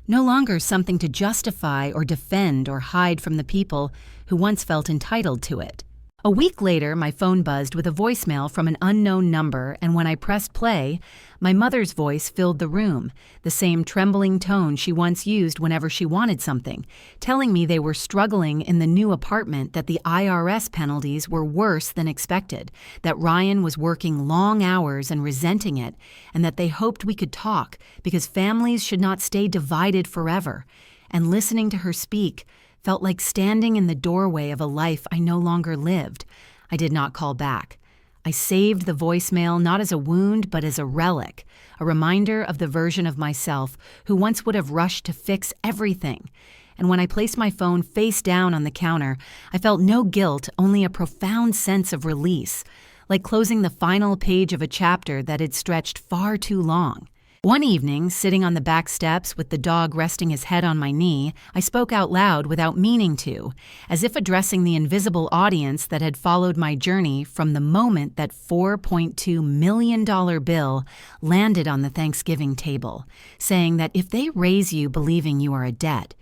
No longer something to justify or defend or hide from the people who once felt entitled to it. A week later, my phone buzzed with a voicemail from an unknown number, and when I pressed play, my mother's voice filled the room, the same trembling tone she once used whenever she wanted something, telling me they were struggling in the new apartment, that the IRS penalties were worse than expected, that Ryan was working long hours and resenting it, and that they hoped we could talk because families should not stay divided forever. And listening to her speak felt like standing in the doorway of a life I no longer lived. I did not call back. I saved the voicemail not as a wound, but as a relic, a reminder of the version of myself who once would have rushed to fix everything. And when I placed my phone face down on the counter, I felt no guilt, only a profound sense of release, like closing the final page of a chapter that had stretched far too long. One evening, sitting on the back steps with the dog resting his head on my knee, I spoke out loud without meaning to, as if addressing the invisible audience that had followed my journey from the moment that $4.2 million bill landed on the Thanksgiving table, saying that if they raise you believing you are a debt,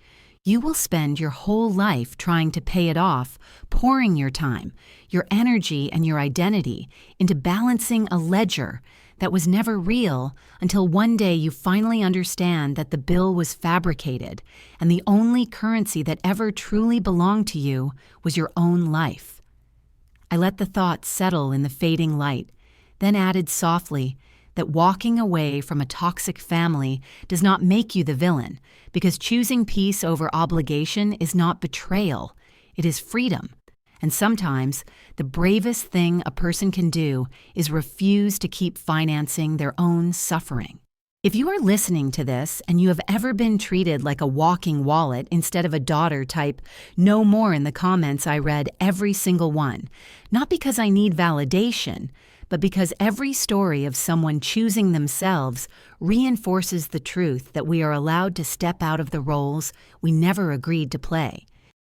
you will spend your whole life trying to pay it off, pouring your time, your energy, and your identity into balancing a ledger that was never real, until one day you finally understand that the bill was fabricated and the only currency that ever truly belonged to you was your own life. I let the thought settle in the fading light, then added softly that walking away from a toxic family does not make you the villain, because choosing peace over obligation is not betrayal, it is freedom. And sometimes, the bravest thing a person can do is refuse to keep financing their own suffering. If you are listening to this and you have ever been treated like a walking wallet instead of a daughter, type "no more" in the comments. I read every single one, not because I need validation, but because every story of someone choosing themselves reinforces the truth that we are allowed to step out of the roles we never agreed to play.